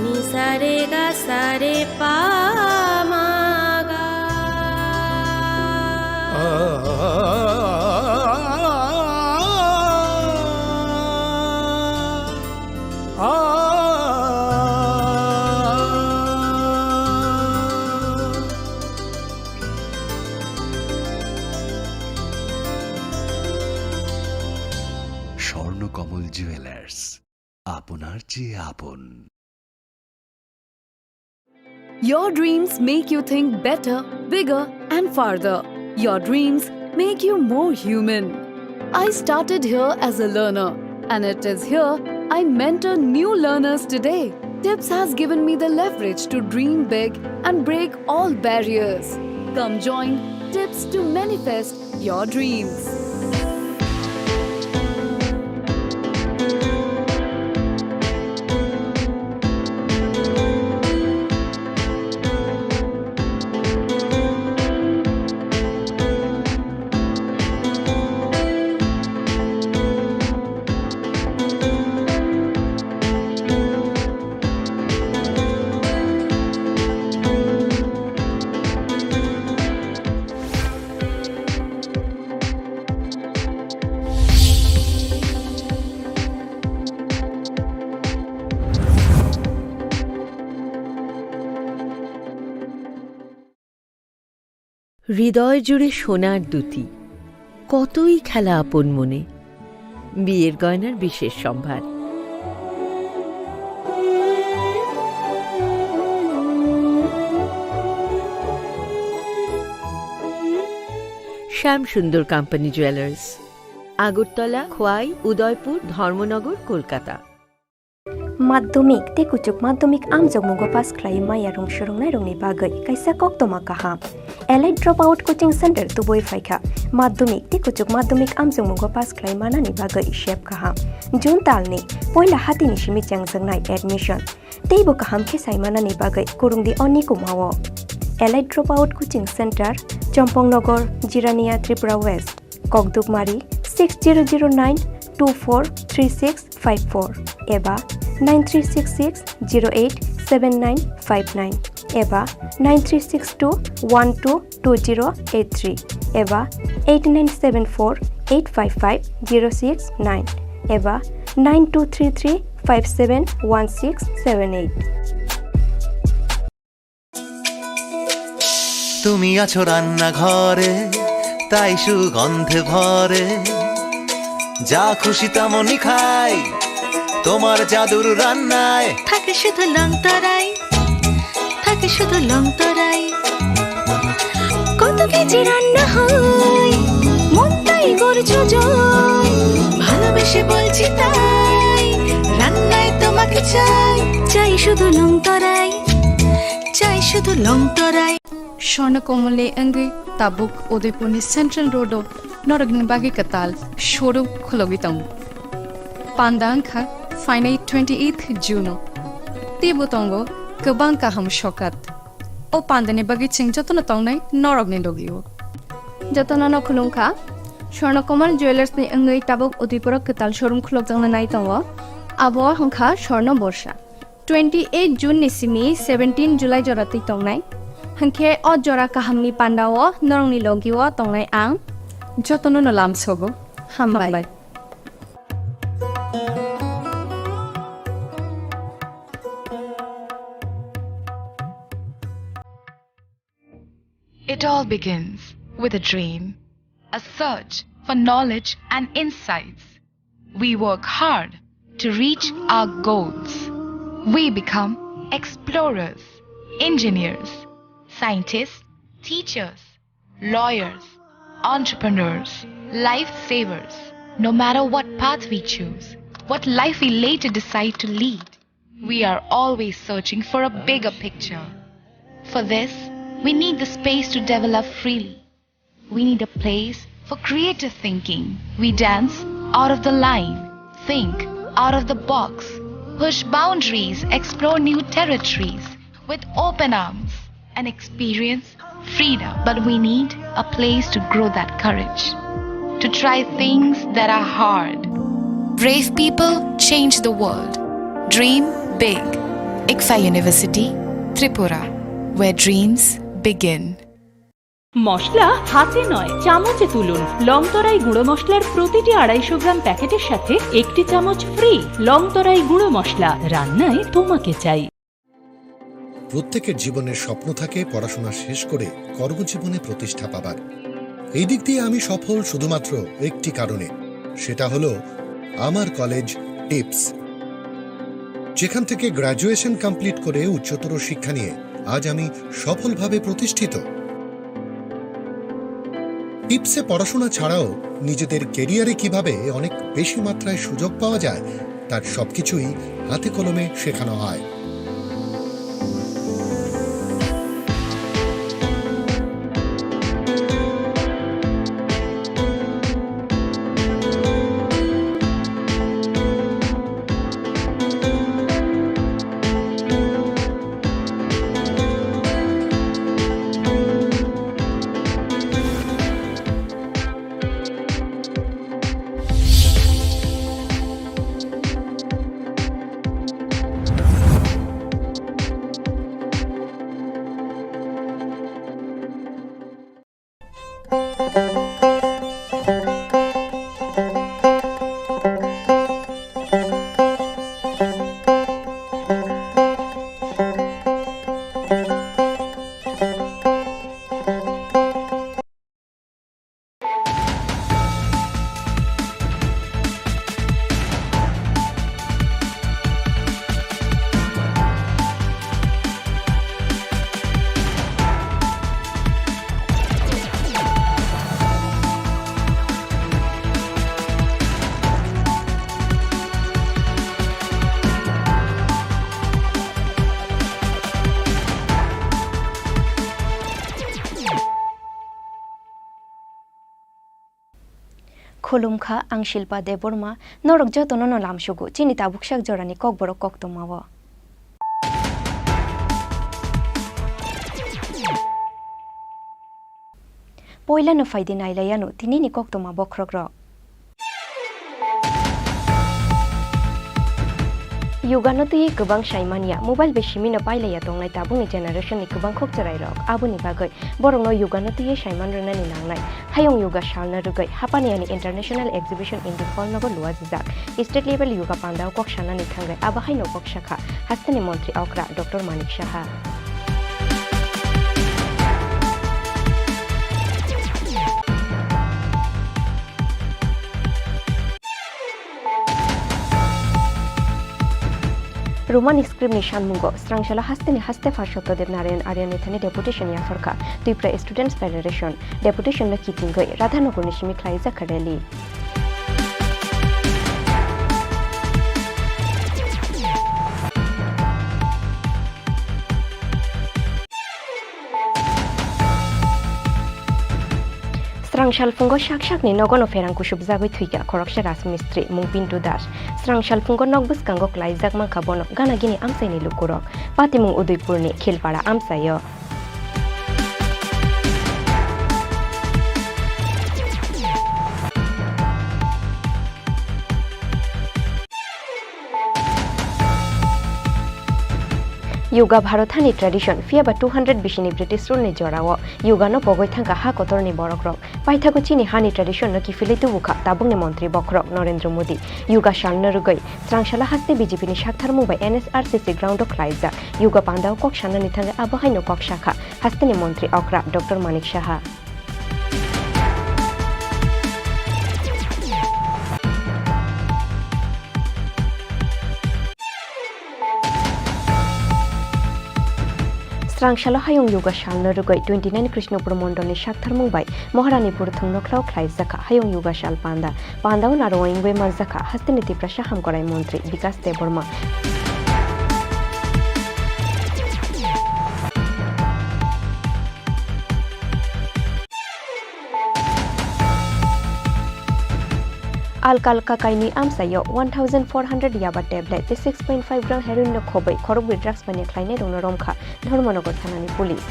ni sa re ga sa re pa ma ga. Swarnakamal jewellers, আপনার চেয়ে আপন। Your dreams make you think better, bigger, and farther. Your dreams make you more human. I started here as a learner, and it is here I mentor new learners today. Tips has given me the leverage to dream big and break all barriers. Come join Tips to manifest your dreams. হৃদয় জুড়ে সোনার দুটি, কতই খেলা আপন মনে, বিয়ের গয়নার বিশেষ সম্ভার। Shyamsundar company jewellers, Agartala, Khowai, Udaipur, Dharmanagar, Kolkata. माध्यमिक ते कुचुक माध्यमिक आमजोग मुगो पास क्लाइ माया रंग सुरंगनाय रंगनि बागै कायसा कक्तमा काहाम elite drop out coaching centre तुबोय फाइखा माध्यमिक ते कुचुक माध्यमिक आमजोग मुगो पास क्लाइ मानानि बागै शेप काहाम जुन तालनि पहिला हातिनि सिमि चांजोंनाय एडमिशन तेबो काहाम खेसाइ मानानि बागै कुरुंदि अनि कुमावो elite drop out coaching centre Champaknagar Jirania Tripura west ककदुकमारी 6009243654 एबा 9366087959 एबा 9362122083 एबा 8974855069 एबा 9233571678। তুমি আছো রান্না ঘরে তাই সুগন্ধে ভরে যা খুশি তেমনই খাই তোমার জাদুর রান্নায় থাকে শুধু লংতরাই থাকে শুধু লংতরাই কত কেজি রান্না হয় মন তাই করছো জয় ভালোবেসে বলছি তাই রান্নায় তোমাকে চাই চাই শুধু লংতরাই চাই শুধু লংতরাই স্বর্ণকমলে অঙ্গি তাবুক উদয়পুরনি সেন্ট্রাল রোড নরগনি বাগি কাতাল showroom খুলগিতং পান্দাংখা ফাইনাই 28th June Tibutongo Kubang Kaham Shokat O Pandani Bagi Ching Jotona Tongnai Norogni Dogio Jotona no Kulunka Shornokomal Jewelers ni Angui Tabuk Udipura Katal Showroom Klokang Naitongo Abo Honka Shorno Borsha 28 June Nisimi 17 July Jorati Tongnai Hanke O Jora Kahamni Pandawo Norongni Logio Tongnai Ang Jotono no Lamsogo Hambai It all begins with a dream, a search for knowledge and insights. We work hard to reach our goals. We become explorers, engineers, scientists, teachers, lawyers, entrepreneurs, lifesavers. No matter what path we choose, what life we later decide to lead, we are always searching for a bigger picture. For this, we need the space to develop freely. We need a place for creative thinking. We dance out of the line, think out of the box, push boundaries, explore new territories with open arms and experience freedom. But we need a place to grow that courage, to try things that are hard. Brave people change the world. Dream big. ICFA University, Tripura, where dreams begin. মশলা হাতে নয় চামচে তুলুন লংতরাই গুঁড়ো মশলার প্রতিটি 250 গ্রাম প্যাকেটের সাথে একটি চামচ ফ্রি লংতরাই গুঁড়ো মশলা রান্নায় তোমাকে চাই প্রত্যেকের জীবনের স্বপ্ন থাকে পড়াশোনা শেষ করে কর্মজীবনে প্রতিষ্ঠা পাবার এই দিক দিয়ে আমি সফল শুধুমাত্র একটি কারণে সেটা হলো আমার কলেজ টিপস যেখান থেকে গ্র্যাজুয়েশন কমপ্লিট করে উচ্চতর শিক্ষা নিয়ে আজ আমি সফলভাবে প্রতিষ্ঠিত টিপসে পড়াশোনা ছাড়াও নিজেদের ক্যারিয়ারে কিভাবে অনেক বেশি মাত্রায় সুযোগ পাওয়া যায় তার সবকিছুই হাতে কলমে শেখানো হয় खुलुमखा आं शिल्पा देबरमा नरक जतन न लामसुगु चिनि ताबुकसाक जरानि ककबरक कक्तमाव पहिला न फाइदे नाइलायानो तिनिनि कक्तमा बख्रग्र युगानो तुई गोबां साइमानिया मोबाइल बेसिमिनो पाइलाया दंनाय ताबुनि जेनारेशननि गोबां खक्तरायरक आबुनि बागै बरंनो युगानो तुई साइमान रनानि नांनाय हायं युगा सालना रुगै हापानियानि इंटरनेशनल एग्जिबिशन इन दिफल नगर लुआजिजाक स्टेट लेवल युगा पांडाव कक्षानानि थांगाय आबाहायनो कक्षाखा हास्तानि मन्त्री अक्रा doctor Manik Saha Roman script निशान मुंगो स्रांगशाला हास्तेनि हास्ते फारसत्तदेव नारायण आर्यनिथानि डेपुटेशन याफरका त्रिपुरा स्टूडेंट्स फेडरेशन डेपुटेशन न कितिंगै राधानगरनि सिमि ख्लाइजाखा रैली स्रांगशालफुंगो शाकशाकनि नगनो फेरांकु सुबजागै थुइगा खरकसा राजमिस्त्री मुं पिन्टु दास स्रांगशालफुंगो नगबुसकांगो क्लाइजाक मांखा बनो गानागिनि आमसाइनि लुकुरक पातिमुं उदयपुरनि खिलपाड़ा आमसायो युगा भारतानि ट्रेडिशन फियाबा 200 बिसिनि ब्रिटिश रुलनि जराव युगानो पगै थांगा हा कतरनि बरकरक पाइथागो चिनि हानि ट्रेडिशन न किफिलै तुबुखा ताबुंनि मन्त्री बखरक नरेंद्र मोदी युगा सालनो रुगै स्रांगशाला हास्ते बीजेपीनि साक्थार मुबाय एनएसआरसीसी ग्राउंडआव ख्लाइजा युगा पान्दाव कक्षानानि थांगा आबाहायनो कक्षाखा हास्तेनि मन्त्री अक्रा डॉक्टर मानिक साहा स्रांगशाला हायं युगा सालनो रुगै 29 कृष्णपुर मंडलनि साक्थार मुंबाय महारानीपुर थुंनख्राव ख्लाइजाखा हायं युगा साल पांदाव नारवाइंगवे मारजाखा हास्तेनि तिप्रासा हामकराय मन्त्री विकास Debbarma Alkalka kaini amsayo 1400 yaba tablet 6.5 gram heroin no khobai khorogwi drugs bani khlaine dongno romkha Dharmanagar थानानि पुलिस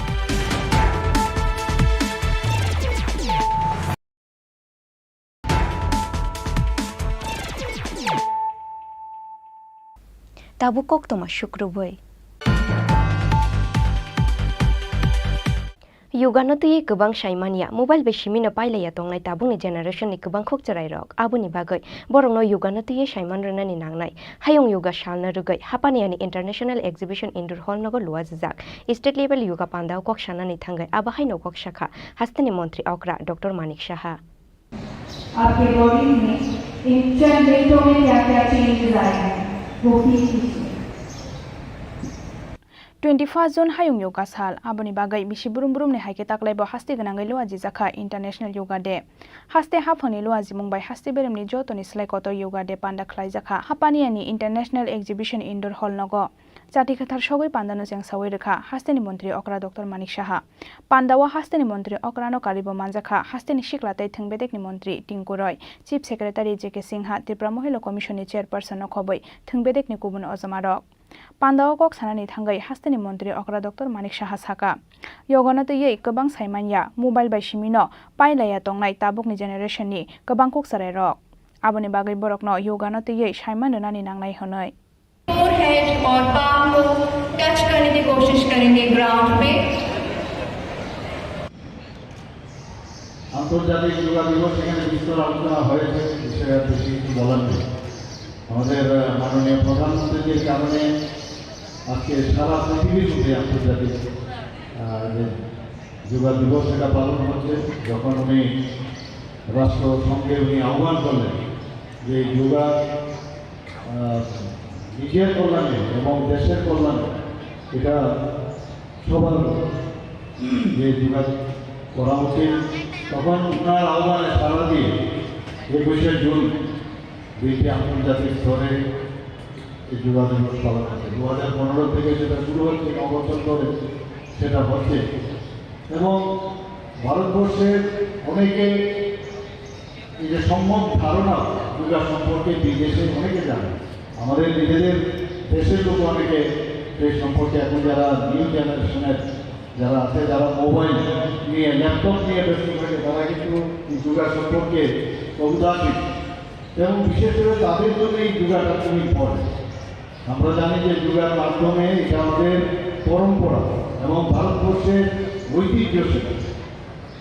ताबुकक तमा शुक्रबै Yugano tuye kubang shaimania mobile be shimino pailaya tongnai tabungni generation ni kubang khok charai rok abuni bagai borongno Yugano tuye shaiman rana ni nangnai hayong yoga shalna rugai hapani ani international exhibition indoor hall nogo luwajak state level yoga pandao kok shana ni thangai abahai no kok shakha hastani mantri okra Dr. Manik Shaha आपके body में इन चंद मिनटों में क्या-क्या changes आए हैं वो भी कीजिए 21 June hayung yoga sal aboni bagai bisi burum burum ne haike taklaibo hasti ganangai loaji jakha international yoga day haste hafani loaji mungbai hasti beremni jotoni slai kotor yoga day panda khlai jakha hapani ani international exhibition indoor hall nogo jati khathar sogoi pandano jeng sawai rekha hasteni mantri okra Dr. Manik Shaha pandawa hasteni mantri okrano karibo manjakha hasteni shiklatai thungbedekni mantri Tingkuroi chief secretary JK Singha Tripura Mohila commission ni chairperson no khoboi thungbedekni kubun ojamarok Pandawa kok sanani thangai hasteni mantri okra Dr. Manik Shaha saka yogana to ye kabang saimanya mobile bai shimino pailaya tongnai tabukni generation ni kabang kok sarai rok aboni bagai borokno yogana to ye saiman nani nangnai honoi head और palm को touch करने की कोशिश करेंगे ground पे আন্তর্জাতিক যোগা দিবস এখানে বিস্তর আলোচনা হয়েছে বিষয়ে বেশি কিছু বলার নেই আমাদের মাননীয় প্রধানমন্ত্রীর কারণে আজকে সারা পৃথিবী জুড়ে আন্তর্জাতিক যোগা দিবস এটা পালন হচ্ছে যখন উনি রাষ্ট্রসংঘে উনি আহ্বান করলেন যে যোগা নিজের কল্যাণে এবং দেশের কল্যাণে এটা সবার যে যোগা করা উচিত তখন ওনার আহ্বানে সাড়া দিয়ে 21 জুন দুইটি আন্তর্জাতিক স্তরে এই যোগা দিবস পালন হচ্ছে 2015 থেকে সেটা শুরু হচ্ছে 9 বছর ধরে সেটা হচ্ছে এবং ভারতবর্ষের অনেকে এই যে সম্যক ধারণা যোগা সম্পর্কে বিদেশে অনেকে জানে আমাদের নিজেদের দেশের লোক অনেকে এই সম্পর্কে এখন যারা নিউ জেনারেশনের যারা আছে যারা মোবাইল নিয়ে ল্যাপটপ নিয়ে ব্যস্ত থাকে তারা কিন্তু এই যোগা সম্পর্কে উদাসীন এবং বিশেষ করে তাদের জন্য এই যোগাটা খুব ইম্পর্টেন্ট আমরা জানি যে যোগার মাধ্যমে এটা আমাদের পরম্পরা এবং ভারতবর্ষের ঐতিহ্য সেটা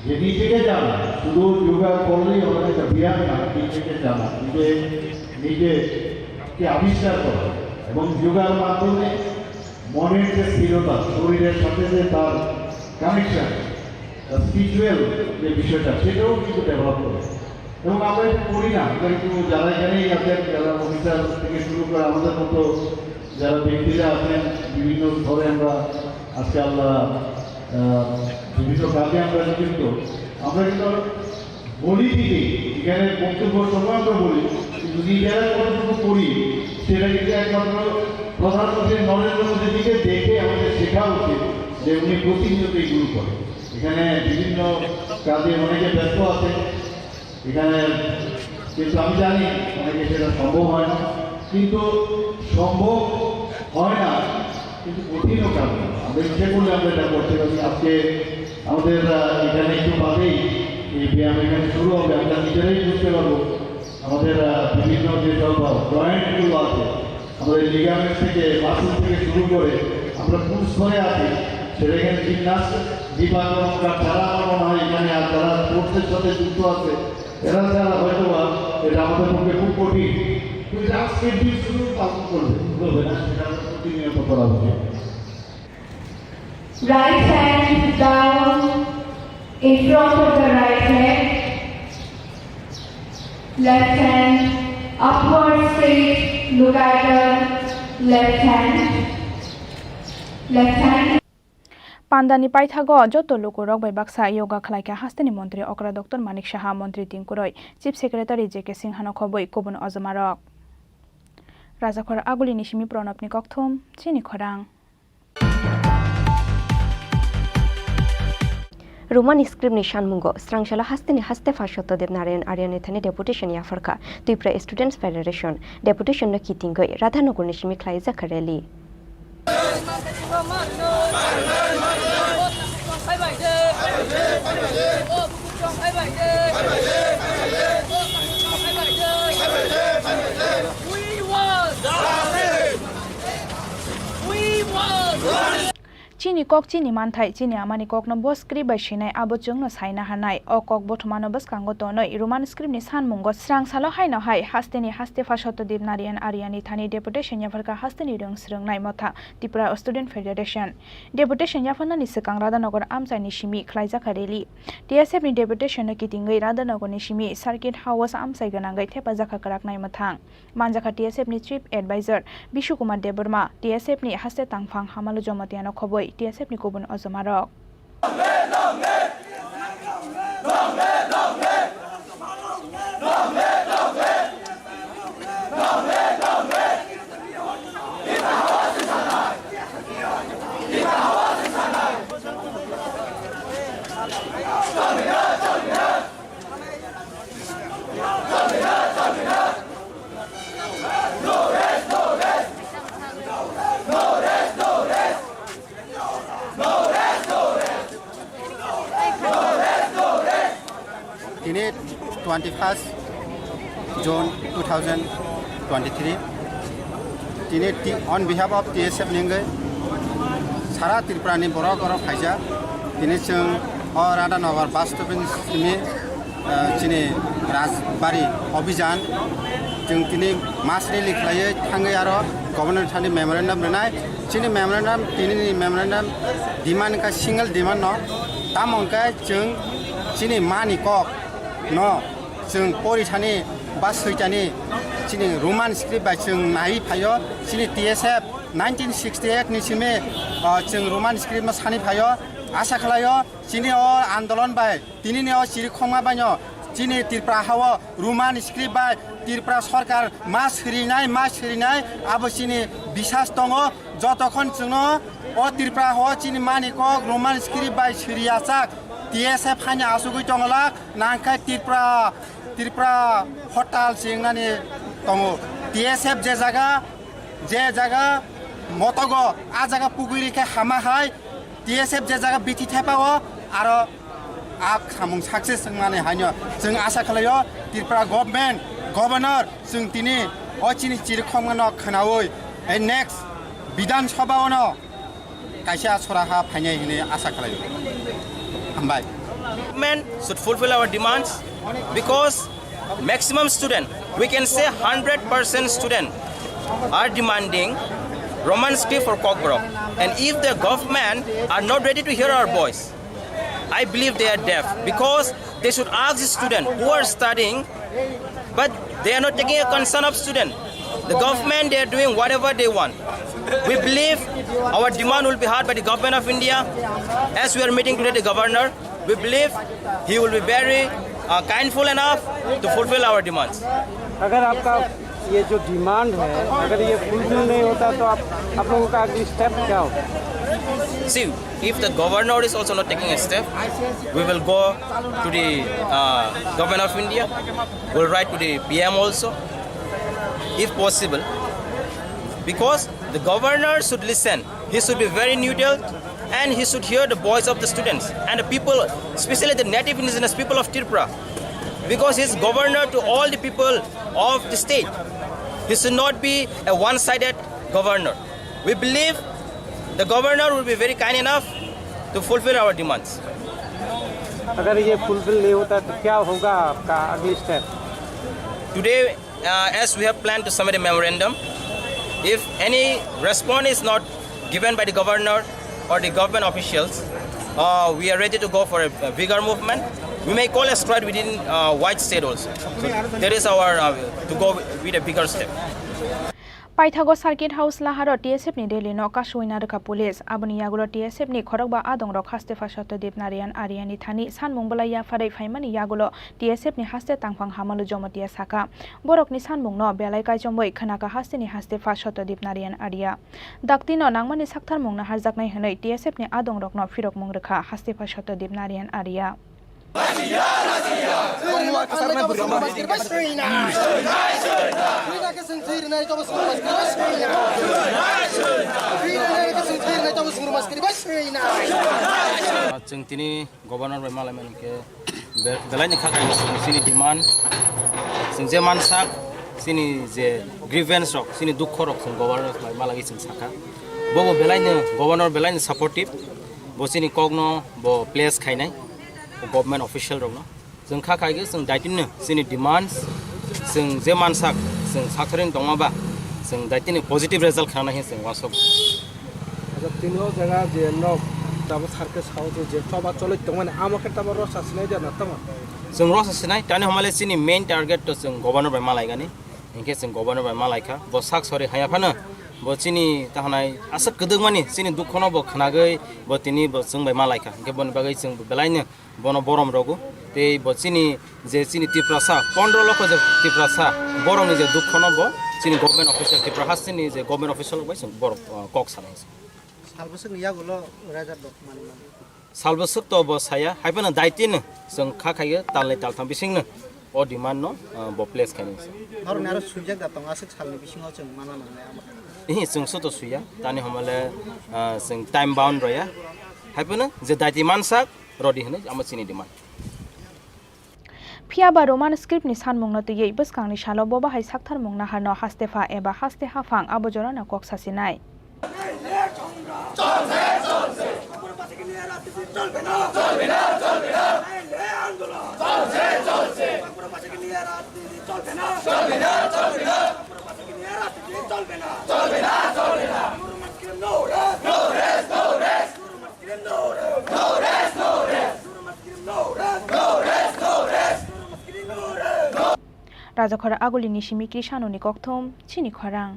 যে নিজেকে জানা শুধু যোগা করলেই আমাদের একটা বিরাট না নিজেকে জানা নিজেকে আবিষ্কার করা এবং যোগার মাধ্যমে মনের যে স্থিরতা শরীরের সাথে যে তার কানেকশন স্পিরিচুয়াল যে বিষয়টা সেটাও কিন্তু ডেভেলপ করে এবং আমরা এটা করি না আমরা কিন্তু যারা এখানেই আছেন যারা অফিসার থেকে শুরু করে আমাদের মতো যারা ব্যক্তিরা আছেন বিভিন্ন স্তরে আমরা আজকে আমরা বিভিন্ন কাজে আমরা কিন্তু বলি ঠিকই এখানে বক্তব্য সময় আমরা বলি কিন্তু নিজেরা কতটুকু করি সেটা কিন্তু একমাত্র প্রধানমন্ত্রী নরেন্দ্র মোদীজিকে দেখে আমাদের শেখা উচিত যে উনি প্রতিনিয়ত এগুলো করেন এখানে বিভিন্ন কাজে অনেকে ব্যস্ত আছে এখানে কিন্তু আমি জানি অনেকে সেটা সম্ভব হয় না কিন্তু সম্ভব হয় না কিন্তু কঠিনও কাজ আমরা ইচ্ছে করলে আমরা এটা করতে পারি আজকে আমাদের এখানে একটু বাদেই এই ব্যায়াম এখানে শুরু হবে আমরা নিজেরাই বুঝতে পারবো আমাদের বিভিন্ন যেসব জয়েন্টগুলো আছে আমাদের লিগামেন্ট থেকে মাসুল থেকে শুরু করে আমরা কোন স্তরে আছি সেটা এখানে জিমনাস্ট বিভাগরা যারা আমার মনে হয় এখানে আর যারা স্পোর্টসের সাথে যুক্ত আছে এরা যারা হয়তো এটা আমাদের পক্ষে খুব কঠিন কিন্তু আজকের দিন শুধু পালন করবে না সেটা প্রতিনিয়ত করা উচিত Right hand down in front of the right leg. Left hand upward straight, look at the left hand. Left hand. Pandani paithago joto lokorok bai baksa yoga khlaika hasteni mantri okra Dr. Manik Shaha mantri Tingkuroi chief secretary JK Singha no khoboi kobun ojamarok Rajakhor aguli nishimi pranopni kokthom Chini Khorang Roman script ni shanmungo strangshala hasteni haste fashoto dev narayan aryane thane deputation ya farka Tripura Students Federation deputation no kitingoi Radhanagar nishimi khlai zakhareli Chini kok chini manthai chini amani kok no bos script bai shinai abo chung no saina hanai o kok bothmano bas kango to noi roman script ni san mungo srang salo hai no hai hasteni haste fa Satyadip Narayan Aryani thani deputation yafarka hasteni rong srungnai motha Tripura Student Federation deputation yafana ni sekang Radhanagar amchai ni shimi khlaija khareli TSF ni deputation no kitingai Radhanagar ni shimi circuit house amchai ganangai thepa jakha karaknai mathang manjaka TSF ni chief advisor Bishu Kumar Deburma TSF ni haste tangphang hamalu jomatiano khoboi TSF ni Kubun Ozomarok. In 21st June 2023, on behalf of TSF Ningai, Sara Tripura ni Borok or Faja, Tinechung or Radhanagar Bastopin Simi, Chini Rasbari, Obijan, Jungtini, Masri Liklaye, Tangayaro, Governor Tani Memorandum Renai, Chini Memorandum, Tini Memorandum, demand a single demand no, Tamonka, Jung, Chini Mani Kok. No, जों परिथानि बा सैतानि चिनि Roman script बा जों नाय फायो चिनि TSF 1968 नि सिमे जों Roman script मा सानि फायो आशा खालायो चिनि आन्दोलन बाय तिनिनि चिरि खमा बायो चिनि त्रिपुरा हाव रोमान स्क्रिप्ट बा त्रिपुरा सरकार मा सरिनाय आबो चिनि बिसास दङ जतखन जोंनो ओ त्रिपुरा हाव चिनि मानिको रोमान स्क्रिप्ट बा सरियाचाक TSF hanya asugui tongolak nangkai Tripura hotel singnani tongo TSF je jaga motogo a jaga puguri ke hama hai TSF je jaga biti thepao aro ak samung success ngani hanyo जों आशा खालायो Tripura governor जों tini ochini chirkhomno khanaoi next bidan sabha ono kaisa soraha phainai hine आशा खालायो Government should fulfill our demands because maximum student, we can say 100% student are demanding Roman script for Kokborok. And if the government are not ready to hear our voice, I believe they are deaf because they should ask the student who are studying, but they are not taking a concern of student. The government, they are doing whatever they want. We believe our demand will be heard by the government of India. As we are meeting today the governor, we believe he will be very kindful enough to fulfill our demands. अगर आपका ये जो demand है अगर ये fulfil नहीं होता तो आप लोगों का अगली स्टेप क्या होगा? See, if the governor is also not taking a step, we will go to the government of India. We'll write to the PM also, if possible, because the governor should listen. He should be very neutral and he should hear the voice of the students and the people, especially the native indigenous people of Tripura, because he is governor to all the people of the state. He should not be a one-sided governor. We believe the governor will be very kind enough to fulfill our demands. अगर ये fulfil नहीं होता तो क्या होगा आपका अगली step? Today, as we have planned to submit a memorandum, if any response is not given by the governor or the government officials, we are ready to go for a bigger movement. We may call a strike within white state also. So that is our to go with a bigger step. Paithago Circuit House laharo TSF ni Delhi no kashuina reka police abuni yagulo TSF ni khorokba adong rok haste fa Satyadip Narayan Aryani thani sanmung balaya farai faimani yagulo TSF ni haste tangphang hamalu jomotia saka borok ni sanmung no belai kai jomoi khanaka haste ni haste fa Satyadip Narayan Arya dakti no nangmani sakthar mung na harjaknai hanoi TSF ni adong rok no firok mung rekha haste fa Satyadip Narayan Arya Jeng tini governor malam ini ke belanya kakak sini demand, sini zaman sak, sini je grievance rok, sini dukh rok, sini governor malam ini saka. bo belaino governor belaino supportive bo chini kogno bo place khainai government official rokno जों खा खाइगो जों दायतिनो जोंनि demands जों जे मानसाक जों साख्रिन दङबा जों दायतिनो positive result खालामनो जों वासब আচ্ছা তিনও জায়গা যে নক তারপর সার্কেস খাও যে সবা চলে তো মানে আমাকে তারপর রস আসলে দেয় না তোমার जों रस सिनाय तानि हमाले सिनि मेन टार्गेट तो जों गभर्नर बाय मालायगानि इनके जों गभर्नर बाय मालायखा बो साक सरि हायाफानो बो चिनि ताहनाय आसक गदोगमानि चिनि दुखनो बो खनागै बो तिनि बो जों बाय मालायखा इनके बन बागै जों बेलायनो बनो बरम रगु ते बो चिनि जे चिनि तिप्रासा 15 लाख जे तिप्रासा बरमनि जे दुखनो बो चिनि गभर्नमेन्ट अफिसियेल तिप्रा हासिनि जे गभर्नमेन्ट अफिसियेल बाय जों बर कक सानाय सालबसक नियागुलो राजा दक माने सालबसक तो बो साया हायफानो दायतिनो जों खा खाइगो तालनै तालथाम बिसिंनो अ डिमान्ड न बो प्लेस खानि हरने आरो सुजाक दातंग आसक सालनि बिसिङाव जों माना नांनाय इहि जों सतो सुया तानि हमाले जों टाइम बाउन्ड रया हायफानो जे दायति मानसाक रदि होनो आमा चिनि डिमान्ड फियाबा रोमान स्क्रिप्टनि सानमुंनो तयै बसखांनि सालो बबा हाय साक्थार मुंना हानो हास्तेफा एबा हास्ते हाफां आबोजरा ना कक सासिनाय राजाखरा आगुलिनि सिमिक्रि सानुनि ककथम चिनि खरां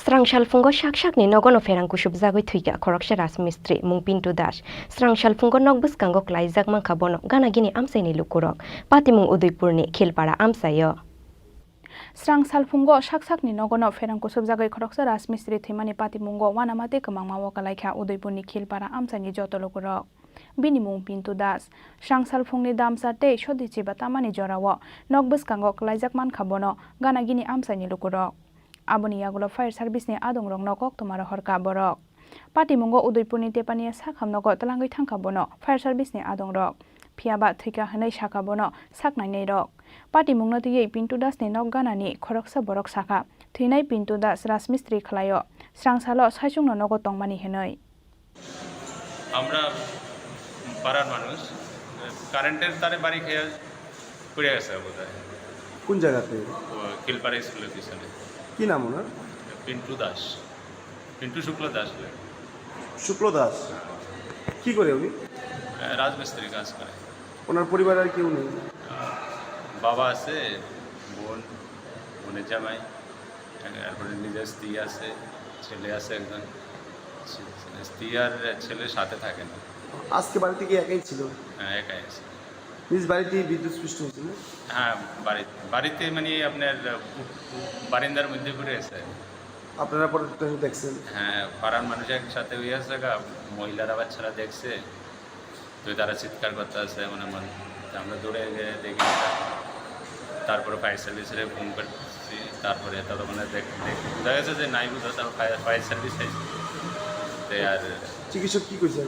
स्रांशाल फुंगो शाकशाकनि नगनो फेरांकु सुबजागै थुइगा खरकशा राजमिस्त्री मुं पिन्टु दास स्रांशाल फुंगो नगबस कांगो क्लाइजाक मांखा बनो गानागिनि आमसाइनि लुकुरक पातिमुं उदयपुरनि खिलपाड़ा आमसायो स्रांशाल फुंगो शाकशाकनि नगनो फेरांकु सुबजागै खरकशा राजमिस्त्री थैमानि पातिमुंगो वानामाते कमांमावो कलाइखा उदयपुरनि खिलपाड़ा आमसाइनि जतो लुकुरक बिनि मुं पिन्टु दास स्रांशाल फुंनि दामसाते सदिचि बातामानि जरावो नगबस कांगो क्लाइजाक मानखा बनो गानागिनि आमसाइनि लुकुरक आबोनि यागुलो फायर सार्भिसनि आदंरं नकक तुमारो हरका बरक पातिमुंगो उदयपुरनि तेपानिया साखामनगो तलांगै थांखा बनो फायर सार्भिसनि आदंरक फियाबा थैका हनै साखा बनो साकनायनै रक पातिमुंनो तयै पिन्टु दासनि नक गानानि खरकसा बरक साखा थैनाय पिन्टु दास राजमिस्त्री खलायो स्रांसालो साइचुंनो नगो तंमानि हेनै আমরা পাড়ার মানুষ কারেন্টের তারে বাড়ি খেয়ে পড়ে গেছে বোধহয় কোন জায়গাতে কিলপাড়া স্কুলের পিছনে কি নাম ওনার পিন্টু দাস পিন্টু শুক্ল দাস শুক্ল দাস কি করে উনি রাজমিস্ত্রি কাজ করে ওনার পরিবার আর কেউ নেই বাবা আছে বোন বোনের জামাই তারপরে নিজের স্ত্রী আছে ছেলে আছে একজন স্ত্রী আর ছেলের সাথে থাকে না আজকে বাড়িতে কি একাই ছিল হ্যাঁ একাই আছে নিজ বাড়িতে বিদ্যুৎ স্পৃষ্ট হয়েছিল হ্যাঁ বাড়িতে মানে আপনার বারিন্দার মধ্যে পড়ে আছে আপনারা পরে দেখছেন হ্যাঁ পাড়ার মানুষ একসাথে হয়ে আছে মহিলারা বাচ্চারা দেখছে তো তারা চিৎকার করতে আছে মানে আমরা দৌড়ে গিয়ে দেখি তারপরে ফায়ার সার্ভিসের ফোন করছি তারপরে তারা মানে দেখা গেছে যে নাই বুঝা তার ফায়ার সার্ভিস আইছে আর চিকিৎসক কি করছে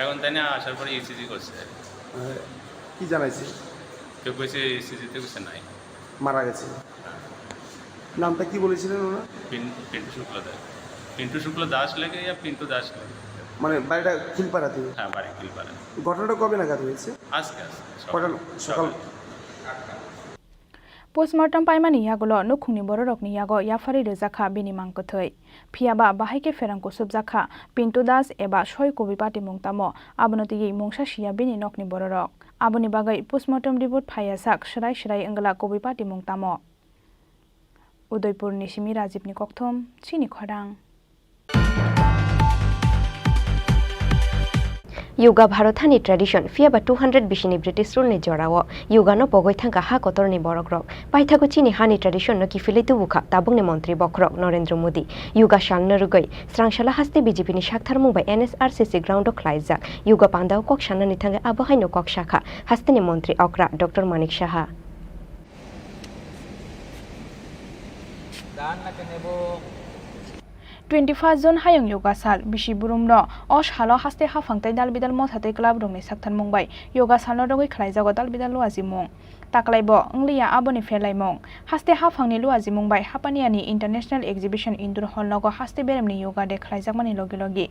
এখন তাই না আসার পরে ইসিজি করছে কি জানাইছে কেউ কইছে ইসিজিতে কিছু নাই মারা গেছে নামটা কি বলেছিলেন ওরা পিন্টু শুক্ল দাস পিন্টু শুক্ল দাস লাগে ইয়া পিন্টু দাস লাগে মানে বাড়িটা খিলপাড়াতে হ্যাঁ বাড়ি খিলপাড়া ঘটনাটা কবে নাগাদ হয়েছে আজকে সকাল पोस्टमार्टम पाइमानि यागुलो नुखुंनि बररकनि यागो याफारि रोजाखा बिनि मांकथै फियाबा बाहायके फेरांको सुबजाखा पिन्टु दास एबा सय कबि पाति मुंतामो आबनतियै मुंसा शिया बिनि नकनि बररक आबनि बागै पोस्टमार्टम रिपोर्ट फायासाक सराय सराय अंगला कबि पाति मुंतामो उदयपुरनि सिमी राजीवनि ककथम चिनि खरां योगा भारतानि ट्रेडिशन फियाबा 200 बिसिनि ब्रिटिश रुलनि जरावो योगानो पगै थांगा हा कतरनि बरकरक पाइथागु चिनि हानि ट्रेडिशन न किफिलै तुबुखा ताबुंनि मन्त्री बखरक नरेंद्र मोदी योगा शालनो रुगै स्रांशाला हास्ते बीजेपी नि शाखथार मुंबाइ एनएसआरसीसी ग्राउंड क्लाइजाक योगा पान्दाव कक शाननि थांगा आबहायनो कक शाखा हास्तेनि मन्त्री अक्रा डॉक्टर मानिक साहा 25 জন hayung yoga sal bisi burumno o salo haste hafangtai dalbidal mothate club rongni saktan mungbai yoga salno rogoi khlaijago dalbidal luazimung taklaibo ngliya aboni felaimong haste hafangni luazimung bai hapaniani international exhibition indoor hall nogo haste beremni yoga de khlaijakmani logi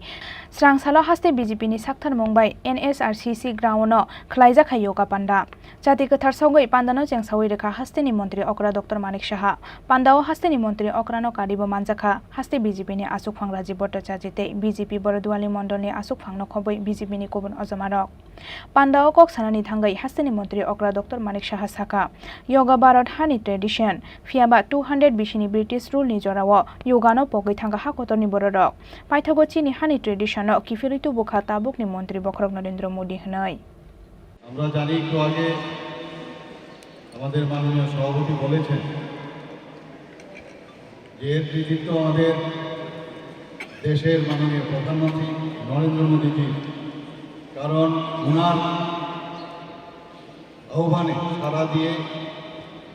srang salo haste BJP ni saktan mungbai NSRCC ground no khlaijaka yoga panda jati kathar songoi pandano jengsawi rekha haste ni mantri okra Dr. Manik Saha pandao haste ni mantri okrano kadibo manjaka haste BJP ni asuk phang Rajiv Bhattacharya te BJP Borodwali Mondol ni asuk phang no khoboi BJP ni kobon ojamarok pandao kok sanani thangai haste ni mantri okra Dr. Manik Saha saka yoga Bharat hani tradition fiaba 200 bishini British rule ni jorao yoga no pogoi thanga hakotor ni bororok paithago Chini hani tradition no kifiritu bokha tabuk ni mantri Bokrok Narendra Modi hnai আমরা জানি একটু আগে আমাদের মাননীয় সভাপতি বলেছেন যে এর কৃতিত্ব আমাদের দেশের মাননীয় প্রধানমন্ত্রী নরেন্দ্র মোদীজি কারণ ওনার আহ্বানে সাড়া দিয়ে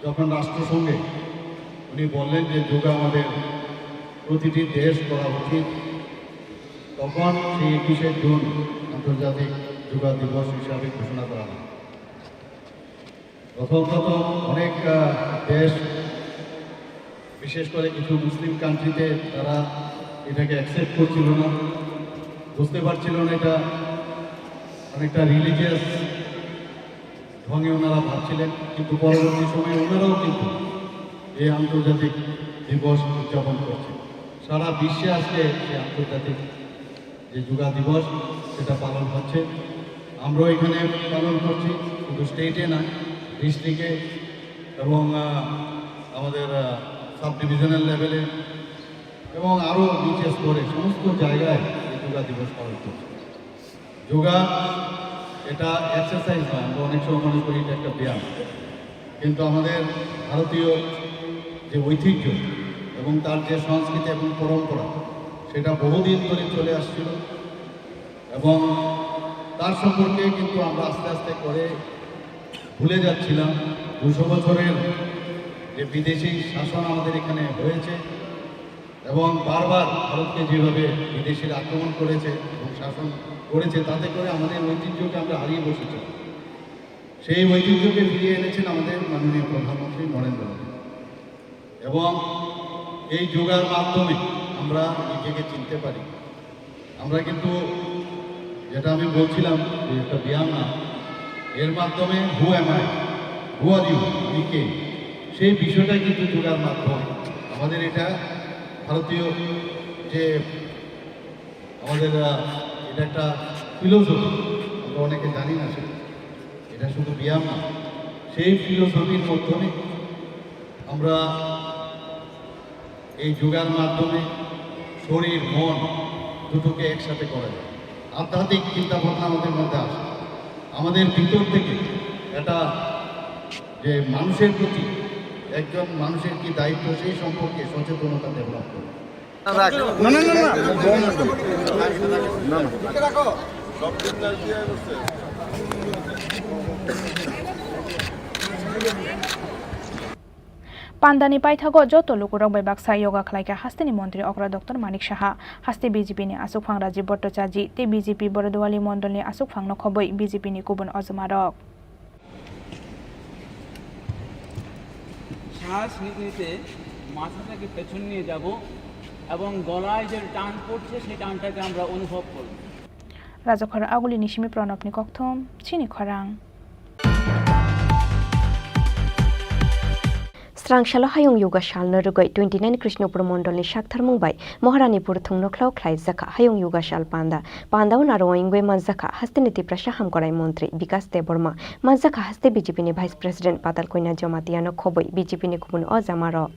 যখন রাষ্ট্রসংঘে উনি বললেন যে যোগা আমাদের প্রতিটি দেশ করা উচিত তখন সেই 21শে জুন আন্তর্জাতিক যোগা দিবস হিসাবে ঘোষণা করা হয় প্রথম অনেক দেশ বিশেষ করে কিছু মুসলিম কান্ট্রিতে তারা এটাকে অ্যাকসেপ্ট করছিল না বুঝতে পারছিল না এটা অনেকটা রিলিজিয়াস ঢঙে ওনারা ভাবছিলেন কিন্তু পরবর্তী সময়ে ওনারাও কিন্তু এই আন্তর্জাতিক দিবস উদযাপন করছে সারা বিশ্বে আজকে সেই আন্তর্জাতিক যে যোগা দিবস সেটা পালন হচ্ছে আমরাও এখানে পালন করছি শুধু স্টেটে না ডিস্ট্রিক্টে এবং আমাদের সাব ডিভিশনাল লেভেলে এবং আরও নিচে স্তরে সমস্ত জায়গায় এই যোগা দিবস পালন করছে যোগা এটা এক্সারসাইজ নয় আমরা অনেক সময় মনে করি এটা একটা ব্যায়াম কিন্তু আমাদের ভারতীয় যে ঐতিহ্য এবং তার যে সংস্কৃতি এবং পরম্পরা সেটা বহুদিন ধরে চলে আসছিল এবং তার সম্পর্কে কিন্তু আমরা আস্তে আস্তে করে ভুলে যাচ্ছিলাম 200 বছরের যে বিদেশি শাসন আমাদের এখানে হয়েছে এবং বারবার ভারতকে যেভাবে বিদেশিরা আক্রমণ করেছে এবং শাসন করেছে তাতে করে আমাদের ঐতিহ্যকে আমরা হারিয়ে বসেছি সেই ঐতিহ্যকে ফিরিয়ে এনেছেন আমাদের মাননীয় প্রধানমন্ত্রী নরেন্দ্র মোদী এবং এই যোগার মাধ্যমে আমরা নিজেকে চিনতে পারি আমরা কিন্তু যেটা আমি বলছিলাম যে একটা ব্যায়াম না এর মাধ্যমে who am I who are you আমি কে সেই বিষয়টা কিন্তু যোগার মাধ্যমে আমাদের এটা ভারতীয় যে আমাদের এটা একটা ফিলোসফি আমরা অনেকে জানি না সেটা এটা শুধু ব্যায়াম না সেই ফিলোসফির মাধ্যমে আমরা এই যোগার মাধ্যমে শরীর মন দুটোকে একসাথে করা যায় আধ্যাত্মিক চিন্তাভাবনা আমাদের মধ্যে আসে আমাদের ভিতর থেকে এটা যে মানুষের প্রতি একজন মানুষের কি দায়িত্ব সেই সম্পর্কে সচেতনতা ডেভেলপ করে Pandani paithago joto lukurok bai baksa yoga khlaika hasteni mantri okra Dr. Manik Saha haste BJP ni asuk phang Rajiv Bhattacharya te BJP Borodwali Mondol ni asuk phang no khoboi BJP ni kubon ojamarok শ্বাস নিতে মাথাটাকে পেছন নিয়ে যাব এবং গলায় যে টান পড়ছে সেই টানটাকে আমরা অনুভব করব রাজখর আগুলি নিশিমি প্রণবনি কক্থম চিনি খরাং Strangshalo hayung yoga shalno rugoi 29 Krishnopur Mondol ni Shakthar Mumbai Moharanipur thungno khlau khlai zaka hayung yoga shal panda naro ingwe manzaka hasteniti prashaham korai mantri Vikas Deborma manzaka haste BJP ni Vice President Patal Koina Jomatiano khoboi BJP ni kubun ojamarok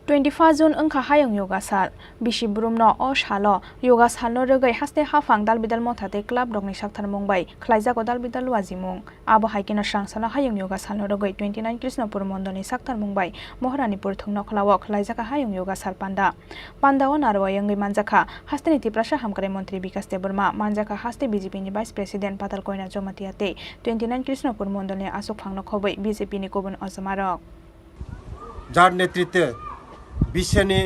25 June angkha hayung yoga sal bisi burumno o shalo yoga salno rogoi haste hafang dalbidal mothate club rokni Shakthar Mumbai khlaijago dalbidal luazimung abo haikina srangsala hayung yoga salno rogoi 29 Krishnopur Mondol ni Shakthar Mumbai Moharanipur thungno khlawo khlaijaka hayung yoga sal panda o naro yangai manjaka haste niti prashaham kare mantri Vikas Deborma manjaka haste BJP ni Vice President Patal Koina Jomatiate 29 Krishnopur Mondol ni asuk phangno khoboi BJP ni kobon ojamarok jar netritwe বিশ্বনি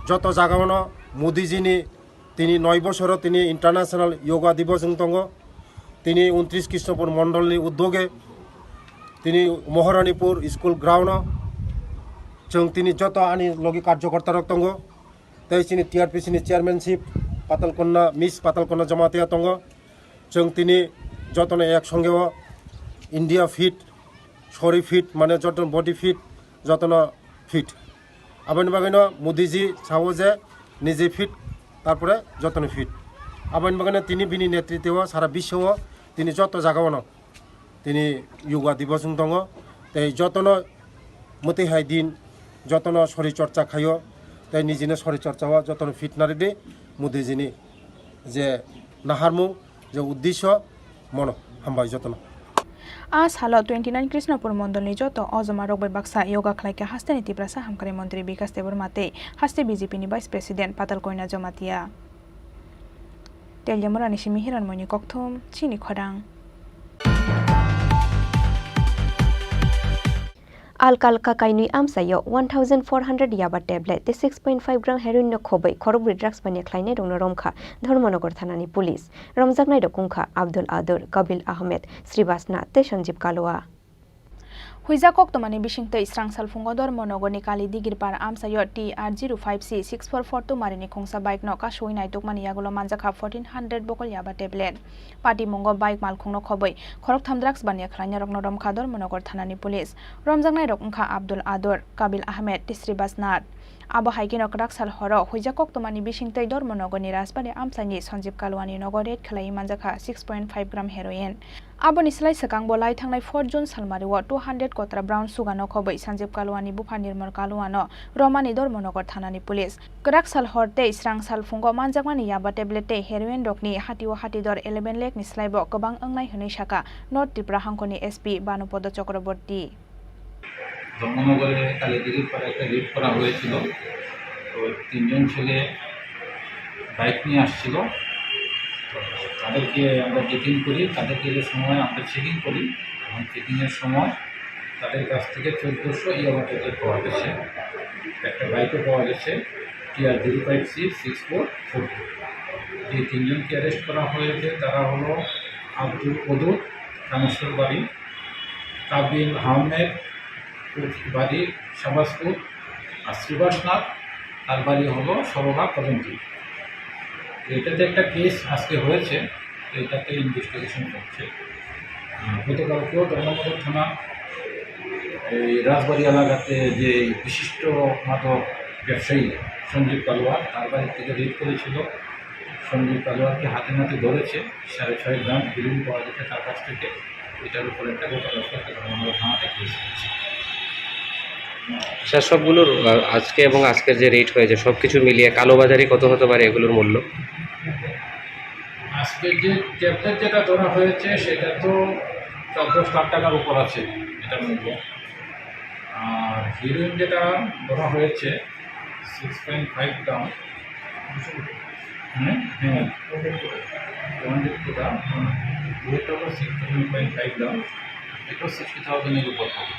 যত জাগানো মোদিজিনি তিনি 9 বছরও তিনি international yoga দিবস দङ তিনি 29 কৃষ্ণপুর মণ্ডলनि উদ্যোগে তিনি Maharanipur school ground जों তিনি যত আনি লগি কার্যকর্তা দङ তাই তিনি টিআরপিসিনি চেয়ারম্যানশিপ পাতালকন্যা মিস পাতালকন্যা জমাতিয়া দङ जों তিনি যতনে একসঙ্গে ইন্ডিয়া ফিট শরীর ফিট মানে যত বডি ফিট যতন ফিট আবার বাগানো মোদিজি চাও যে নিজে ফিট তারপরে যতন ফিট আবার বাগানে তিনি বিনি নেতৃত্বে সারা বিশ্ব তিনি যত জাগানো তিনি যোগা দিবস দङ তাই যতন মতিহাই দিন যতন শরীর চর্চা খাইও তাই নিজেনে শরীর চর্চা হওয়া যতন ফিট নারে দে মোদিজিনি যে নাহারমু যে উদ্দেশ্য মন হামবাই যতন आज हाल 29 कृष्णपुर मंडलनि जत अजमा रगबाय बाक्सा योगा खलाइके हास्तेनि तिप्रासा हामखारि मन्त्री विकास देबरमाते हास्ते बीजेपीनि भाइस प्रेसिडेन्ट पातालकन्या जमातिया तेलियामरानि सिमि हिरानमयनि कक्थम चिनि खरां Alkalka kainui amsayo 1400 yaba tablet te 6.5 gram heroin no khobai khorobri drugs bani khlainai rongno romkha Dharmanagar thanani police romjaknai rokungkha Abdul Adur Kabil Ahmed Sribasna te Sanjeev Kalwa हुइजा कक्तमानि बिसिंतै स्रांसाल फुंगो धर्मनगरनि काली दिगिरपार आमसायो TR05C 6442 मारिनि खोंसा बाइक न कासोइ नाइतोकमानि यागुलो मानजाखा 1400 बकल याबा टेबलेट पार्टी मंगो बाइक मालखुंनो खबै खरक थाम ड्राग्स बानिया खलाइना रकनो रमखा धर्मनगर थानानि पुलिस रमजांनाय रकंखा आब्दुल आदर काबिल आहमेद तिस्रिबासनाथ आबो हाइकिनो ड्राग्साल हरो हुइजा कक्तमानि बिसिंतै धर्मनगरनि राजबारि आमसानि सञ्जीव कालवानि नगरेट खलाइ मानजाखा 6.5 ग्राम हेरोइन आबोनि सलाइ सकां बलाइ थांनाय 4 जुन सालमारिव 200 कत्रा ब्राउन सुगानो खबै सञ्जीव कालवानि बुफा निर्मल कालवानो रमानि धर्मनगर थानानि पुलिस ड्राग्साल हरते स्रांसाल फुंगो मानजाकमानि याबा टेबलेटे हेरोइन रकनि हातिव हातिदर 11 लेख नि स्लाइबो गोबां अंनाय होनै शाखा नर्थ त्रिपुरा हांखनि एसपी बानुपद चक्रवर्ती ধর্মনগরে কালী দিঘির পরে একটা রেড করা হয়েছিল তো 3 জন ছেলে বাইক নিয়ে আসছিল তাদেরকে আমরা চেকিং করি তাদেরকে যে সময় আমরা চেকিং করি এবং চেকিংয়ের সময় তাদের কাছ থেকে 1400 ইয়াবা টেবলেট পাওয়া গেছে একটা বাইকও পাওয়া গেছে TR05C 6442 এই 3 জনকে অ্যারেস্ট করা হয়েছে তারা হলো আব্দুল কদুর কামেশ্বর বাড়ি কাবিল আহমেদ বাড়ি শাবাসপুর আর শ্রীবাসনাথ তার বাড়ি হলো সরোহা কদমপুর এটাতে একটা কেস আজকে হয়েছে এটাতে ইনভেস্টিগেশন করছে গতকালকেও ধর্মনগর থানা এই রাজবাড়ি এলাকাতে যে বিশিষ্ট মাদক ব্যবসায়ী সঞ্জীব কালওয়ার তার বাড়ি থেকে রেড করেছিল সঞ্জীব কালওয়ারকে হাতে নাতে ধরেছে 6.5 গ্রাম হেরোইন পাওয়া গেছে তার কাছ থেকে এটার উপর একটা গতকালকে একটা ধর্মনগর থানাতে কেস হয়েছে স্যার সবগুলোর আজকে এবং আজকের যে রেট হয়েছে সব কিছু মিলিয়ে কালোবাজারি কত হতে পারে এগুলোর মূল্য আজকে যে ট্যাবলেট যেটা ধরা হয়েছে সেটা তো 14 লাখ টাকার উপর আছে এটার মূল্য আর হিরোইন যেটা ধরা হয়েছে 6.5 গ্রাম হ্যাঁ 200 গ্রাম ওয়েটটা 6.5 গ্রাম এটা 60,000 এর উপর হবে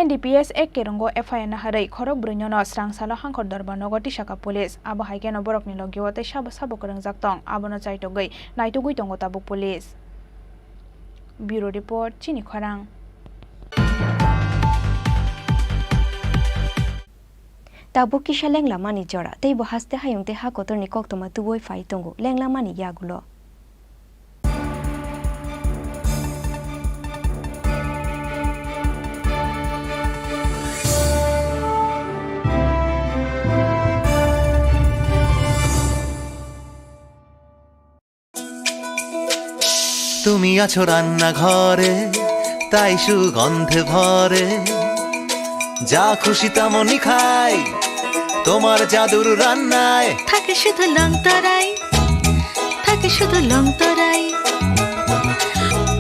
NDPS ek kerongo FIR na harai khorok brunyono srangsalo hangkhor Dharmanagar tisaka police abo haikeno borokni logiyo te sabo korang jaktong abono chaitogoi naitogui tongo tabuk police bureau report Chini Khorang tabuk kisa lengla mani jora tei bo haste hayungte ha kotorni koktoma tuboi fai tongo lengla mani yagulo তুমি আছো রান্না ঘরে তাই সুগন্ধে ভরে যা খুশি তেমনই খাই তোমার জাদুর রান্নায় থাকে শুধু লংতরাই থাকে শুধু লংতরাই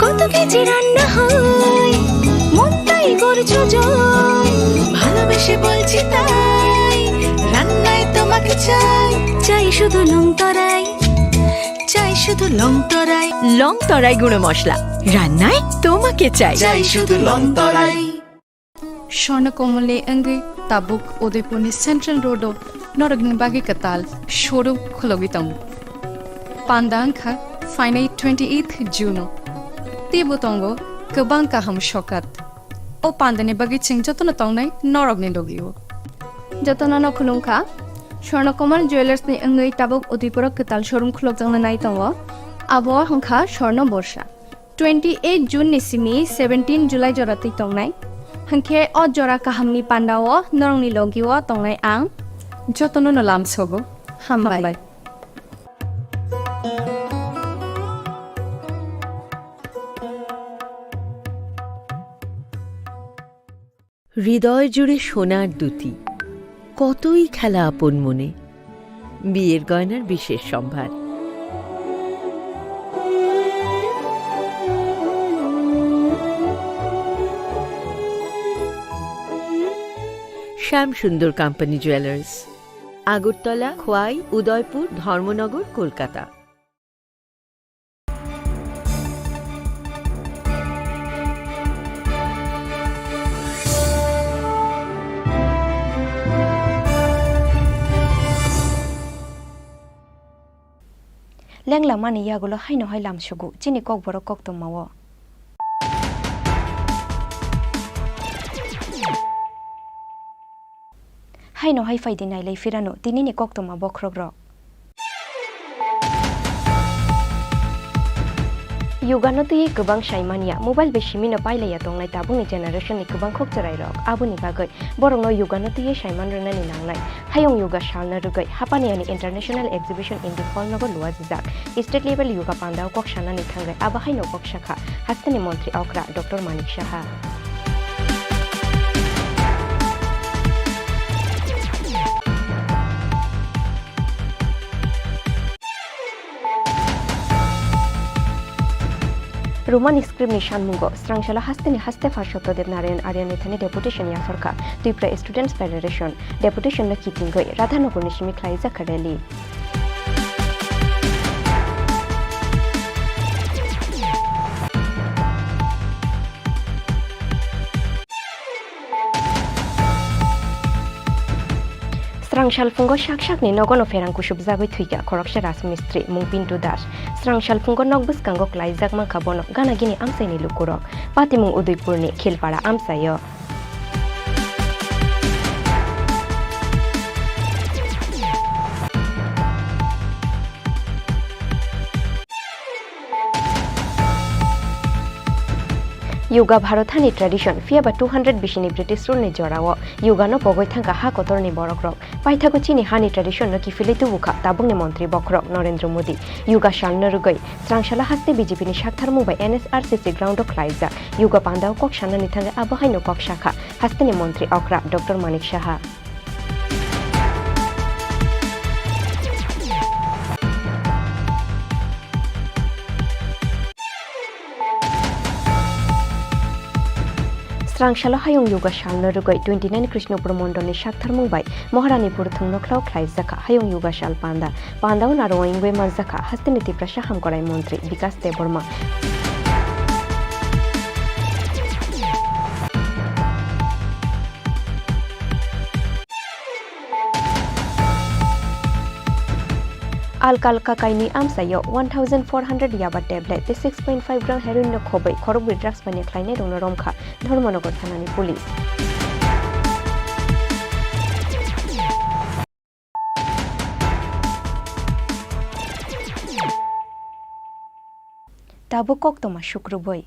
কত কেজি রান্না হয় মন তাই করছো জয় ভালোবেসে বলছি তাই রান্নায় তোমাকে চাই চাই শুধু লংতরাই চাই শুধু লংতরাই লংতরাই গুঁড়ো মশলা রান্নায় তোমাকে চাই চাই শুধু লংতরাই স্বর্ণকমলে অঙ্গে tabuk Udaipurni Central Road noragni bagi katal showroom khulogi tong. Pandangkha finai 28th June. Tibu tongo kabang kaham shokat. O pandane bagi ching jotona tongnai noragni logio. Jotona no khulungkha Chornokomar Jewelers ni angui tabuk Udaipurok katal showroom khulok jangna nai tongo. Abo hongkha Chorno Borsa. 28 June ni simi 17 July jorati tongnai. Hangke o jora kahamni pandao norongni logiwo tongnai ang Jotono no lam sogo. hambai. হৃদয় জুড়ে সোনার দুটি কতই খেলা আপন মনে বিয়ের গয়নার বিশেষ সম্ভার শ্যাম সুন্দর company jewellers Agartala Khowai Udaipur Dharmanagar Kolkata Lengla mani yagulo haino hai lam shugu chini kokborok koktom mawo. Haino hai faidinai lei firano tinini koktom ma bokrogrok. Yugano tuye kubang shaimania mobile beshimino pailaya tongnai tabungni generation ni kubang khokcharai rok abuni bagai borongno yugano tuye shaiman rana ni nangnai hayong yoga shalna rugai hapani ani international exhibition in the hall nogo luwajak state level yoga pandao kok shana ni thangai aba haino kok shakha hastani mantri aukra Dr. Manik Shaha Roman script nishan mungo strangshala hasteni haste fashoto devnarayan aryani deputation ya sarka Tripura Students Federation deputation na kitingoi radhanagar nishimi khlaiza khareli Strangshal fungo shak ni nogono ferang kushub zagoi thuiga khoroksha rasmistri mungpintu das strangshal fungo nogbus kango klaijak man khabono gana gini amsaini lukurok patimung Udaipurni khilpara amsayo Yoga Bharatani tradition fiaba 200 bishini British rule ni jorao yoga no pogoi thangka ha kotor ni borokrok paithago chini hani tradition no kifile tu bukha tabung ni mantri bokrok Narendra Modi yoga shalna rugai strangshala haste BJP ni shakthar mubai NSRCC ground of Klaiza yoga pandao kok shana ni thanga abahai no kok shakha haste ni mantri okra Dr. Manik Shaha Strangshala hayong yoga shalna rugai 29 Krishnapur Mondoni Shakthar Mumbai Moharanipur Thungnoklau Khlaizaka hayong yoga shal panda pandao naroingwe mazaka hasteniti prashaham korai mantri Vikas Deborma Alkalka kaini amsayo 1400 yaba tablet 6.5 gram heroin no khobai khorog drugs bani khlaine rongno romkha Dharmanagar thanani police tabukok toma shukruboi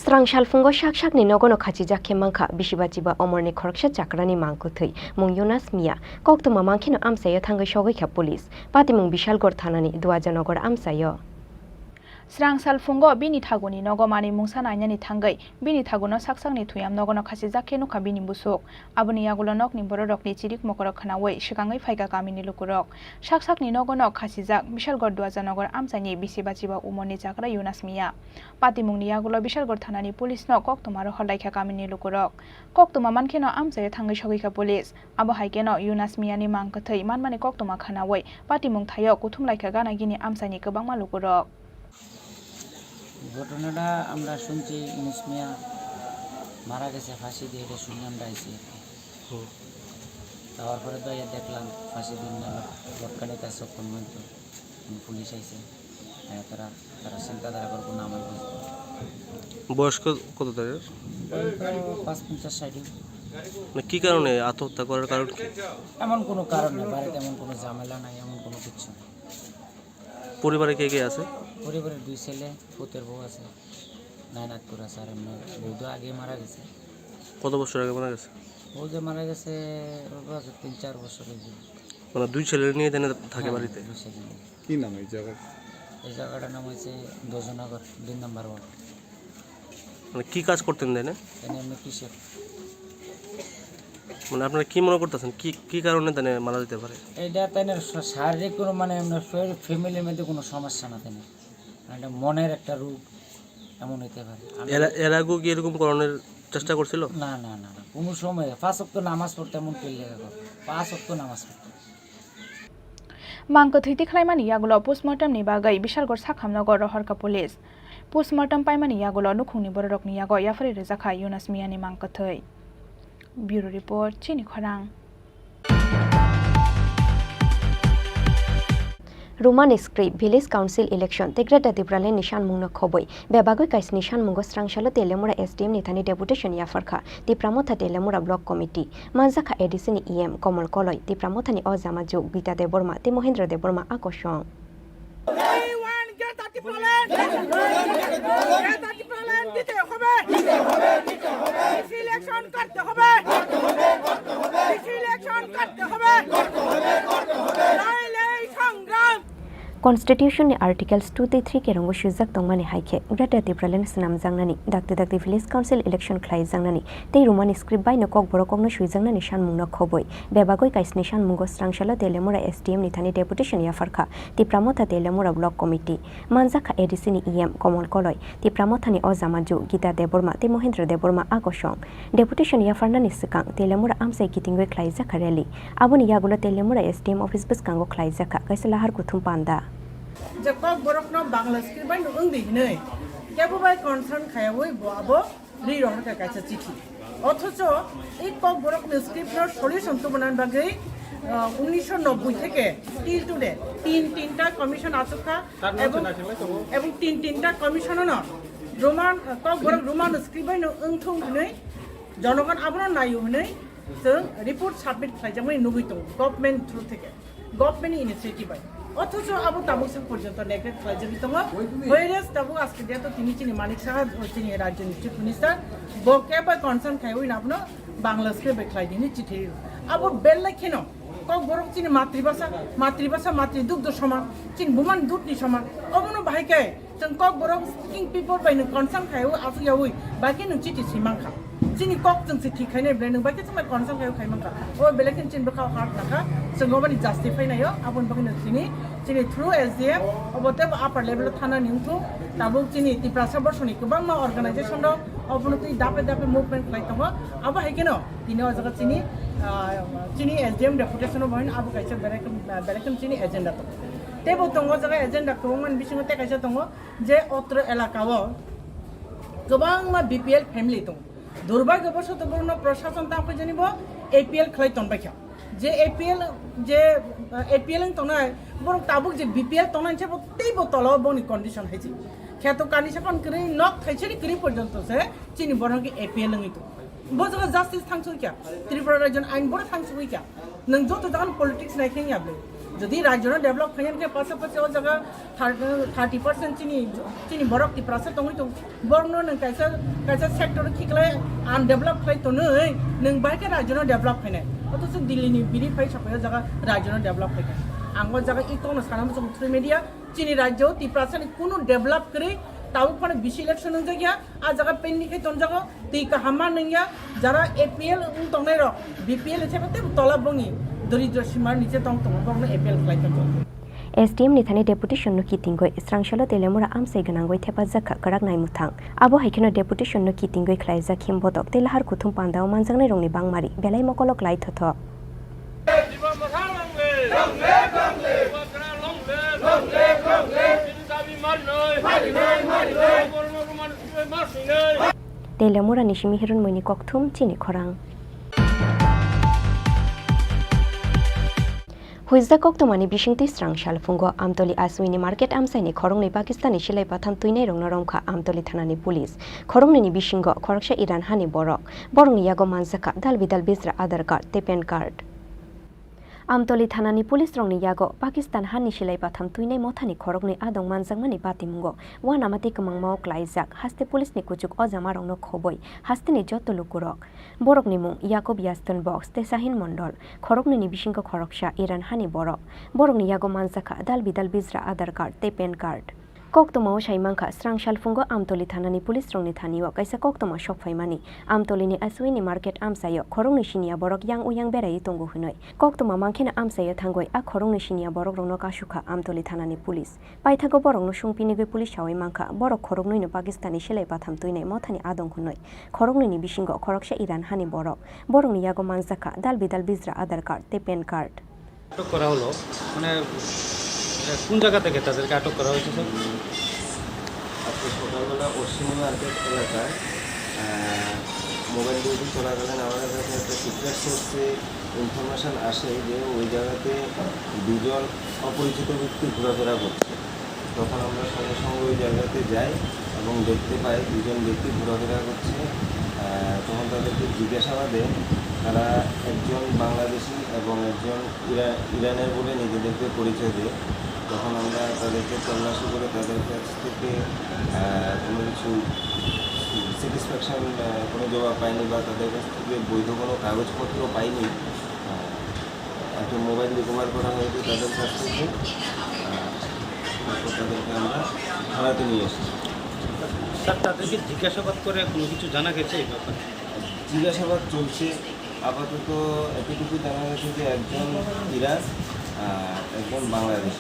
Strangshal fungo shak ni nogono khachi jakhe mangkha bishibachiba omorni khoroksha chakrani mangko thei mung Jonas Mia koktoma mangkhino amsayo thangai shogai kha police patimung Bishalgor thanani Duajanogor amsayo Strangsal fungo bini thaguni nogomani mungsan ainani thangai bini thaguno saksangni thuyam nogono khasi jakhe nukha bini busuk abuni yagulo nokni bororokni chirik mokorok khanawai shikangai phaiga kamini lukurok saksakni nogono khasi jak Bishalgor Duajanogor amsani bisibachiba umoni jakra Jonas Mia patimungni yagulo Bishalgor thanani police no koktomaro holaikha kamini lukurok koktoma mankheno amsayo thangai shogaikha police abo haikeno Jonas Mia ni mangkathai manmani koktoma khanawai patimung thayo kuthumlaikha gana gini amsani kabangma lukurok ঘটনাটা আমরা শুনছি ইউনুস মিয়া মারা গেছে ফাঁসি দিয়ে, এটা শুনলাম ডাইছে। যাওয়ার পরে তো দেখলাম ফাঁসি দিন লটকাটে তার সক্ষম মধ্যে পুলিশ আইছে, তারা চিন্তাধারা করবো না আমার বুঝবো। বয়স কত তাদের? ৫-৫০-৬০। মানে কি কারণে আত্মহত্যা করার কারণ কি? এমন কোনো কারণ নেই, বাড়িতে এমন কোনো ঝামেলা নাই, এমন কোনো কিছু নেই। পরিবারে কে কে আছে? পরিবারের 2 ছেলে, পুতের বউ আছে, নাইনাতপুর আছে, আর এমনি বউ তো আগে মারা গেছে। কত বছর আগে মারা গেছে? বউ যে মারা গেছে 3-4 বছর হয়েছে। মানে 2 ছেলে নিয়ে থাকে বাড়িতে? কি নাম এই জায়গা? এই জায়গাটার নাম হচ্ছে দোজনগর, 2 নম্বর ওয়ার্ড। মানে কি কাজ করতেন দেয় না? এমনি কৃষক। মানে আপনারা কি মনে করতেছেন কি কারণে তাই মারা যেতে পারে? এটা তাই না শারীরিক কোনো মানে ফ্যামিলির মধ্যে কোনো সমস্যা না, তাই না এটা মনের একটা রোগ, এমন হইতে পারে। এর আগেও কি এরকম করণের চেষ্টা করছিল? না না না না, কোনো সময় 5 ওয়াক্ত নামাজ পড়তে এমন করলে 5 ওয়াক্ত নামাজ পড়তে। मांग थैती खालायमानि यागुलो पोस्टमर्टमनि बागै बिशालगढ़ साखामनगर रहरका पुलिस पोस्टमर्टम पाइमानि यागुलो नुखुंनि बररकनि यागो याफारि रेजाखा युनास मियानि मांग थै। ब्यूरो रिपोर्ट चिनी खरां। Roman script village council election তেগ্রাটা দিব্রালে নিশান মুংন খবই বেবাগৈ কাইস নিশান মুঙ্গ স্রাংশালো তেলেমুরা এসডিএম নিথানি ডেপুটেশন ইয়াফারখা তিপ্রামথা তেলেমুরা ব্লক কমিটি মানজাখা এডিসিনি ইএম কমল কলয় তিপ্রামথানি অজামাজু গীতা দেববর্মা তে মহেন্দ্র দেববর্মা আকর্ষণ। Constitution ni Articles 2-3 ke rongo shujak tongmani haike grata tipralen snam jangnani dakte village council election khlai jangnani tei roman script bai no kokborok no shujangnani shan mungno khoboi bebagoi kais nishan mungo strangshala telemura SDM nithani deputation ya farkha tipramotha telemura block committee manjakha ADC ni EM komol koloi tipramothani ojamaju gita deborma te mohendra deborma akosong deputation ya farnani sikang telemura amsai kitingoi khlai jakha rally aboni yagulo telemura SDM office bus kango khlai jakha kaisala har kuthum panda যে kokborok no bangla script bai no ungdi hinei kebu bai concern khayawoi bo ri rohar ka kaisa chithi othocho ei kokborok no script no solution to banan bagai 1990 থেকে till today তিনটা commission আচুকা এবং তিনটা commission ন Roman kokborok roman script bai no ungthung hinei জনগণ আবরণ নাইও hinei जों report submit खालामनाय नुगै दं गभर्नमेन्ट थ्रु থেকে गभर्नमेन्ट इनिशिएटिभ bai অথচ আবু তাবুক পর্যন্ত নেগলেক্ট খালাইজবি দङ ওয়েরেস তাবুক আজকে দিয়া তো চিনি মানিক সাহা চিনি রাজ্যनि চিফ মিনিস্টার বকেবা কনসার্ন খাইওই নাবনো বাংলা স্ক্রিপ্ট খালাইদিনি চিঠি আবু বেললা কেন kokborok চিনি মাতৃভাষা মাতৃদুগ্ধ সমান চিনি বুমান দুধনি সমান অবনো ভাইকে जों kokborok speaking people by no concern খাইও আফিয়াওই বাকি नो चिठि सिमांखा চিনি কক जों চিঠি খাইनाय ब्रेन बाकी जों कनसार्न खाइও खाइमांखा ओ बेलेकन चिन बखा हार्ट नाखा जों गबानि जस्टिफाइ नायो आबन बाकिनो चिनि थ्रु एसडीएम अबते आपार लेभेल थाना निंथु ताबु चिनि तिप्रासा बर्षनि गोबां मा अर्गानाइजेसन दं अबनो ति दापे मुभमेन्ट खाइ दङ आबा हाइकेनो दिनो जगा चिनि एसडीएम डेपुटेसन बहन आबु काइसा बेलेकन चिनि एजेन्डा दं तेबो दङ जगा एजेन्डा कोमन बिसिङो ते काइसा दङ जे अत्र एलाकाओ गोबां मा बीपीएल फेमिली दं दुर्भाग्यवशतपूर्ण प्रशासन तापै जनिब एपीएल खलाय तनबायखा जे एपीएल तनाय बर ताबुक जे बीपीएल तनाय छे तेबो तल बनि कंडिशन हैछि खेतो कानि सापन करि नक थाइछरि करि पर्यंत से चिनि बरनके एपीएल नङितो बजगा जस्टिस थांसुइका त्रिपुरा राज्य आइन बर थांसुइका नों जतो जान पॉलिटिक्स नायखै याबले যদি রাজ্যৰ ডেভেলপ খাইনকে পাছে ও জায়গা 30% চিনি বরক তি প্রাসা তংই তো বর্ণ নং কাইসা সেক্টর কিকলে আনডেভেলপ খাই তো नै नों বাইকে রাজ্যৰ ডেভেলপ খাইনাय অথচ দিল্লিনি বিরি ফাই সাপায় জায়গা রাজ্যৰ ডেভেলপ খাইকা আঙ্গ জায়গা ইতনো সানাম সব থ্রি মিডিয়া চিনি রাজ্য তি প্রাসানি কোনো ডেভেলপ করে তাও মানে বিশ ইলেকশন নং জায়গা আ জায়গা পেন্ডি খাই তন জায়গা তি কাহামা নংয়া যারা এপিএল তংনাই র বিপিএল এছাতে তলা বঙি দরিদ্র সীমার নিচে তং বর্ণ APL খাইকা SDM nithani deputation no kitingoi strangshala telemura amsai ganangoi thepajaka karak nai muthang abo haikeno deputation no kitingoi khlaijak himbodok telahar kuthum pandao manjangnai rongni bangmari belai mokolok lai thotho Teliamura নিশিমি হিরণ মইনি ককথুম চিনি খরাং হুইজা কক্তমানি বিশিংতি স্রাংশাল ফুঙ্গ আমতলি আসুইনি মার্কেট আমসাইনি খরংনি পাকিস্তানি সিলাই পাথাম তুইনাই রংনা রংখা আমতলি থানানি পুলিশ খরংনি বিশিঙ্গ খরকসা ইরান হানি বরং ইয়াগো মানসাকা দাল বিদাল বিজরা আধার কার্ড তে প্যান কার্ড আমতলি থানানি পুলিশ রংনি ইয়াগো পাকিস্তান হানি সিলাই পাথাম তুইনাই মথানি খরকনি আদং মানজাংমানি পাতিমুঙ্গ ওয়ান আমাতে কমাংমাও ক্লাইজাক হাস্তে পুলিশনি কুচুক অজামা রংনো খবই হাস্তেনি যত লুকুরক বরকনি মুং ইয়াকব ইয়াস্তন বক্স তে শাহিন মন্ডল খরকনি বিশিঙ্গ খরকসা ইরান হানি বরকনি ইয়াগো মানজাকা দাল বিদাল বিজরা আধার কার্ড তে প্যান কার্ড কক্তমাও সাইমাংখা স্রাংশাল ফুঙ্গ আমতলি থানানি পুলিশ রংনি থানিও কাইসা কক্তমা সফাইমানি আমতলিনি আসুইনি মার্কেট আমসাयो খরংনি সিনিয়া বরক ইয়াং উয়াং বেরাই তঙ্গু হুনই কক্তমা মাংখেনা আমসাयो থাঙ্গই আ খরংনি সিনিয়া বরক রংনো কাসুখা আমতলি থানানি পুলিশ পাইথাগো বরংনো সুংপিনিগৈ পুলিশ সাওই মাংখা বরক খরংনইনো পাকিস্তানি সেলাই পাথাম তুইনাই মথানি আদং হুনই খরংনি বিশিঙ্গ খরকসা ইরান হানি বরংনি ইয়াগো মানজাকা দাল বিদাল বিজরা আধার কার্ড তে প্যান কার্ড আটক করা হলো মানে কোন জায়গা থেকে তাদেরকে আটক করা হয়েছে স্যার? আজকে সকালবেলা অশ্বিনী মার্কেট এলাকায় মোবাইল ডিউটি চলাকালীন আমাদের কাছে একটা সিক্রেট সোর্সে ইনফরমেশান আসে যে ওই জায়গাতে দুজন অপরিচিত ব্যক্তি ঘোরাফেরা করছে। তখন আমরা সঙ্গে সঙ্গে ওই জায়গাতে যাই এবং দেখতে পাই দুজন ব্যক্তি ঘোরাফেরা করছে। তখন তাদেরকে জিজ্ঞাসাবাদে তারা একজন বাংলাদেশি এবং একজন ইরানের বলে নিজেদেরকে পরিচয় দেয়। তখন আমরা তাদেরকে তল্লাশি করে তাদের কাছ থেকে কোনো কিছু স্যাটিসফ্যাকশান কোনো জবাব পাইনি বা তাদের কাছ থেকে বৈধ কোনো কাগজপত্র পাইনি। একটা মোবাইল রিকভার করা হয়েছে তাদের কাছ থেকে, তারপর তাদেরকে আমরা থানাতে নিয়ে এসেছি। স্যার তাদেরকে জিজ্ঞাসাবাদ করে কোনো কিছু জানা গেছে এই ব্যাপারে? জিজ্ঞাসাবাদ চলছে। আপাতত এতটুকু জানা গেছে যে একজন ইরান একজন বাংলাদেশ।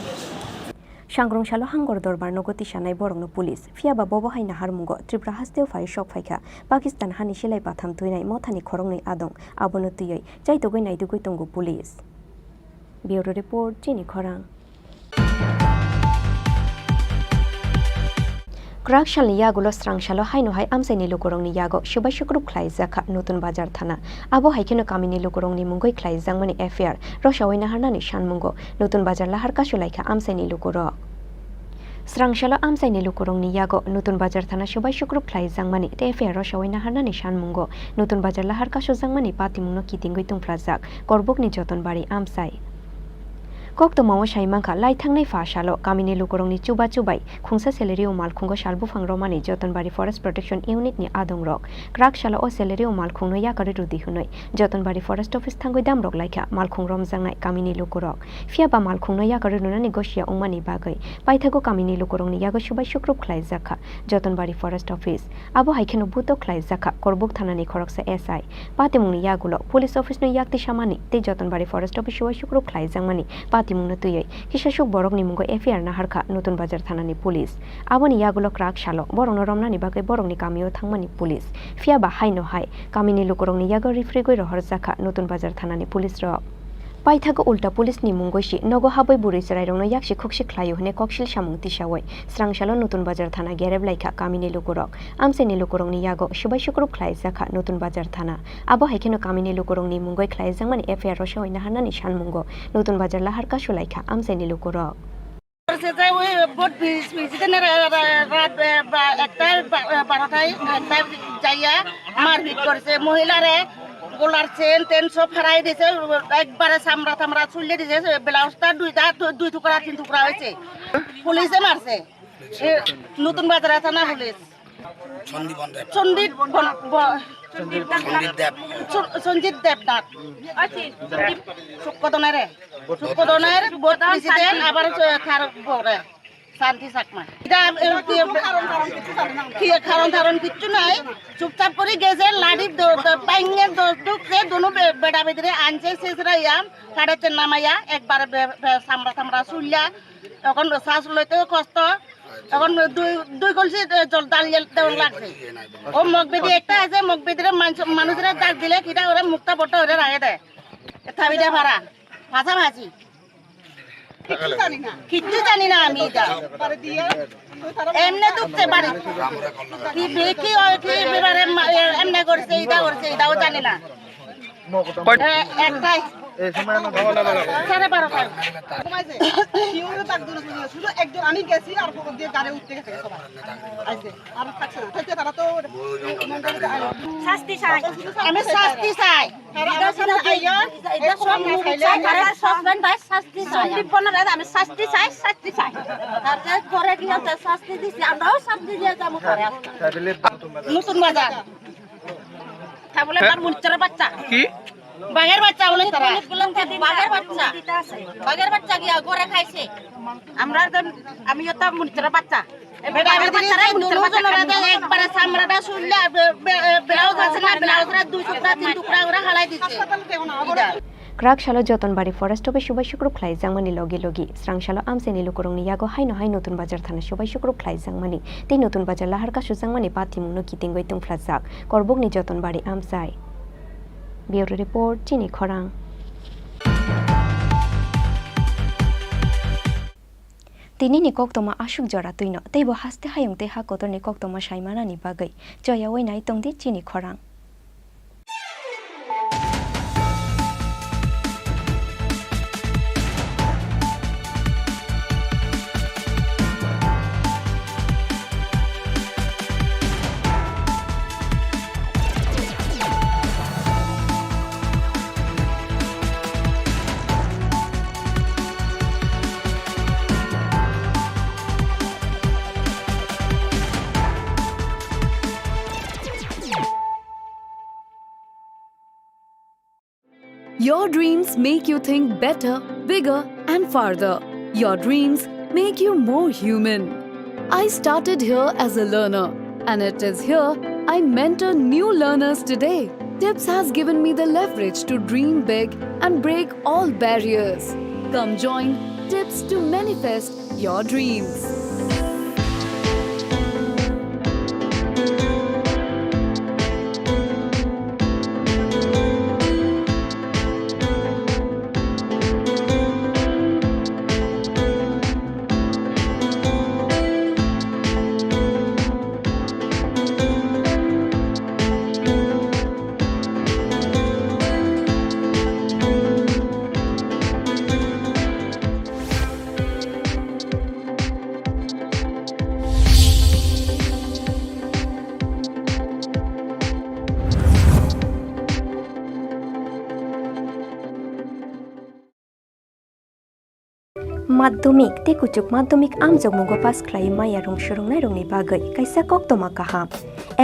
সাংগ্রংশালো হাঙ্গর দরবার নগতি সানাই বরংনো পুলিশ ফিয়াবা ববহাই নাহার মুঙ্গ ত্রিপুরা হাস্তেও ফাই শক ফাইখা পাকিস্তান হানি সেলাই পাথাম তুইনাই মথানি খরংনি আদং আবনো তুইयै চাইতগৈ নাইদুগৈ তঙ্গু পুলিশ। ব্যুরো রিপোর্ট চিনি খরাং। গ্রাকশালনি ইয়াগুলো স্রাংশালো হাইনহাই আমসাইনি লুকুরংনি ইয়াগো সুবাই শুক্রুপ খ্লাইজাখা নতুন বাজার থানা আবো হাইখেনো কামিনি লুকুরংনি মুঙ্গই খ্লাইজাংমানি এফআইআর রসাওই নাহারনানি শানমুঙ্গ নতুন বাজার লাহার কাশুলাইখা আমসাইনি লুকুরক স্রাংশালো আমসাইনি লুকুরংনি ইয়াগো নতুন বাজার থানা সুবাই শুক্রুপ খ্লাইজাংমানি তে এফআইআর রসাওই নাহারনানি শানমুঙ্গ নতুন বাজার লাহার কাশুজাংমানি পাতিমুঙ্গ কিতিংগৈ তুংফ্লাজাক করবুকনি যতনবাড়ি আমসাই কক্তমাও সাইমাংখা লাইথাংনাই ফাশালো কামিনি লুকুরংনি চুবা চুবাই খুংসা সেলেরি ও মালখুঙ্গ সালবুফাং রমানি যতনবাড়ি ফরেস্ট প্রটেকশন ইউনিটনি আদং রক গ্রাকশালো ও সেলেরি ও মালখুংনো ইয়াকারে রুদি হুনই যতনবাড়ি ফরেস্ট অফিস থাঙ্গই দামরক লাইখা মালখুং রমজাংনাই কামিনি লুকুরক ফিয়াবা মালখুংনো ইয়াকারে নুনানি গসিয়া উমানি বাগৈ পাইথাগো কামিনি লুকুরংনি ইয়াগো সুবাই শুক্রুপ খ্লাইজাখা যতনবাড়ি ফরেস্ট অফিস আবো হাইখেনো বুতো খ্লাইজাখা করবুক থানানি খরকসা এসআই পাতিমুংনি ইয়াগুলো পুলিশ অফিসনো ইয়াকতি সামানি তে যতনবাড়ি ফরেস্ট অফিস সুবাই শুক্রুপ খ্লাইজাংমানি পাতিমুংনো তুইयै কিসাসুক বরক নিমুঙ্গ এফআইআর নাহারখা নতুন বাজার থানানি পুলিশ আবনি ইয়াগুলো ক্রাক শালো বরংনো রমনানি বাগৈ বরংনি কামিও থাংমানি পুলিশ ফিয়াবা হাইনো হাই কামিনি লুকুরংনি ইয়াগো রিফ্রিগৈ রহর জাখা নতুন বাজার থানানি পুলিশ রক পাইথাগো উল্টা পুলিশ নি মুঙ্গৈসি নগো হাবৈ বুড়িচরাই রংনো ইয়াকসি খুকসি খ্লাইও হনে ককশিল সামুং তিসাওই স্রাংশালো নতুন বাজার থানা গেরেব লাইখা কামিনি লুকুরক আমসাইনি লুকুরংনি ইয়াগো সুবাই শুক্রুপ খ্লাইজাখা নতুন বাজার থানা আবো হাইখেনো কামিনি লুকুরংনি মুঙ্গৈ খ্লাইজাংমানি এফআইআর রসাওই নাহারনানি শানমুঙ্গ নতুন বাজার লাহার কাশুলাইখা আমসাইনি লুকুরক মারপিট করছে মহিলারে গোলার চেন টেন সব ফেরাই দিয়েছে একবারে চামড়া টামড়া চুলিয়ে দিয়েছে ব্লাউজটা দুই টুকরা তিন টুকরা হয়েছে পুলিশে মারছে নতুন বাজার থানা পুলিশ সঞ্জিত দেবনাথ সুকদনের বোর্ড প্রেসিডেন্ট আবার শান্তি চাকমা কারণ ধারণ কিচ্ছু নাই চুপচাপ করে গেছে লাঠি পাইঙে ঢুকছে দুনো বেড়া বেদরে আনছে শেষরা ইয়াম কাড়েতে নামাইয়া একবারে চামড়া টামড়া চুলিয়া এখন শ্বাস লইতেও কষ্ট এখন দুই কলসি জল দাঁড়িয়ে দেওয়ার লাগছে ও মগবেদি একটা আছে মগবেদিরে মানুষেরা ডাক দিলে কিটা ওরা মুক্তা বট্টা ওরা রাখে দেয় থাবিটা ভাড়া ভাষা ভাজি কিচ্ছু জানি না আমি এটা এমনি ঢুকছে বাড়ি কি কি এমনি করছে এটাও জানি না একটাই আমি গেছি আর গাড়ি উঠতে গেছে শাস্তি চাই আমি শাস্তি চাই আমি শাস্তি চাই পরে কি শাস্তি দিচ্ছি আমরাও শাস্তি দিয়ে যাবো নতুন বাজার বলে মুন্টার বাচ্চা কি বাঘের বাচ্চা বলে তারা বাঘের বাচ্চা গিয়া ঘরে খাইছে আমরা আমি তো মুন্টার বাচ্চা একবারে চামড়াটা শুনলে ব্লাউজ আছে না ব্লাউজরা 2 টুকরা 3 টুকরা করে হালাই দিচ্ছে ক্রাকশালো যতনবাড়ি ফরেস্ট অফিস সবাই শুক্র খ্লাই জাংমানি লগে লগি স্রাংশালো আমসেনি লুকরংনি ইয়াগো হাইনো হাই নতুন বাজার থানা সবাই শুক্র খ্লাই জাংমানি তে নতুন বাজার লাহারকা সুজাংমানি পাতিমুনো কিতিংগই তুংফ্লাজাক করবগনি যতনবাড়ি আমসাই ব্যুরো রিপোর্ট চিনি খরাং তিনি নিকক তমা আশুক জরা তুইন তেইবো হাসতে হায়ংতে হাকতর নিকক তমা সাইমানানি বাগৈ জয়া ওইনাই তংদি চিনি খরাং Your dreams make you think better, bigger, and farther. Your dreams make you more human. I started here as a learner, and it is here I mentor new learners today. TIPS has given me the leverage to dream big and break all barriers. Come join TIPS to manifest your dreams. মাধ্যমিক তে কুচুক মাধ্যমিক আমজক মুগো pass খ্লাই মায়া রং সুরংনাই রংনি বাগৈ কাইসা কক্তমা কাহাম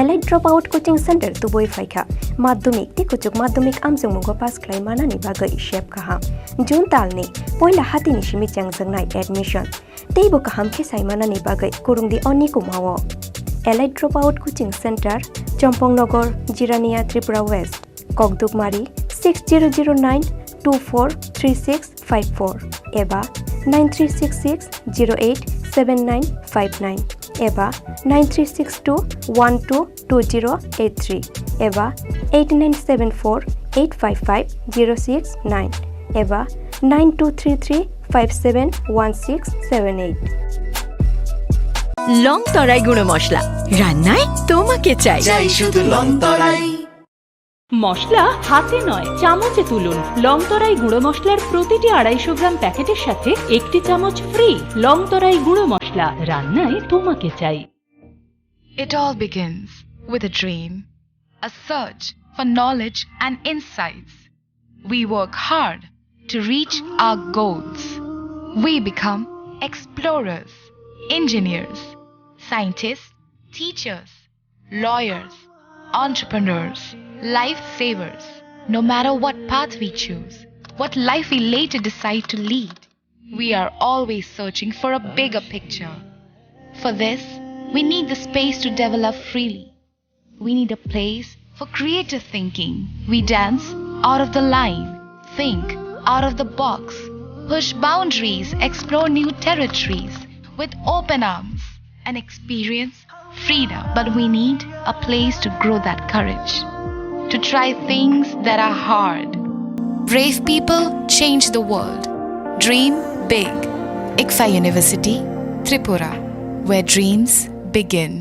elite drop out coaching centre তুবই ফাইখা মাধ্যমিক তে কুচুক মাধ্যমিক আমজক মুগো পাস খ্লাই মানানি বাগৈ শেপ কাহাম জুন তালনি পয়লা হাতিনি সিমি চাংজংনাই এডমিশন তেইবো কাহাম খেসাই মানানি বাগৈ কুরুংদি অনি কুমাও elite drop out coaching centre Champaknagar Jirania Tripura west ককদুকমারি 6009243654 এবা 9366087959 এবা 9362122083 এবা 8974855069 এবা 9233571678 লং তরাই গুঁড়ো মশলা রান্নায় তোমাকে চাই শুধু লং তরাই মশলা হাতে নয় চামচে তুলুন লংতরাই গুঁড়ো মশলার প্রতিটি 250 গ্রাম প্যাকেটের সাথে একটি চামচ ফ্রি লংতরাই গুঁড়ো মশলা রান্নায় তোমাকে চাই It all begins with a dream, a search for knowledge and insights. We work hard to reach our goals. We become explorers, engineers, scientists, teachers, lawyers, entrepreneurs, lifesavers. No matter what path we choose, what life we later decide to lead, we are always searching for a bigger picture. For this, we need the space to develop freely. We need a place for creative thinking. We dance out of the line, think out of the box, push boundaries, explore new territories with open arms and experience freedom. But we need a place to grow that courage, to try things that are hard. Brave people change the world. Dream big. ICFA University, Tripura, where dreams begin.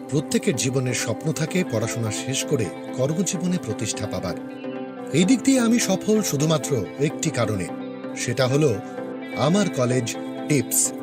প্রত্যেকের জীবনের স্বপ্ন থাকে পড়াশোনা শেষ করে কর্মজীবনে প্রতিষ্ঠা পাবার। এই দিক দিয়ে আমি সফল শুধুমাত্র একটি কারণে, সেটা হলো আমার কলেজ টিপস।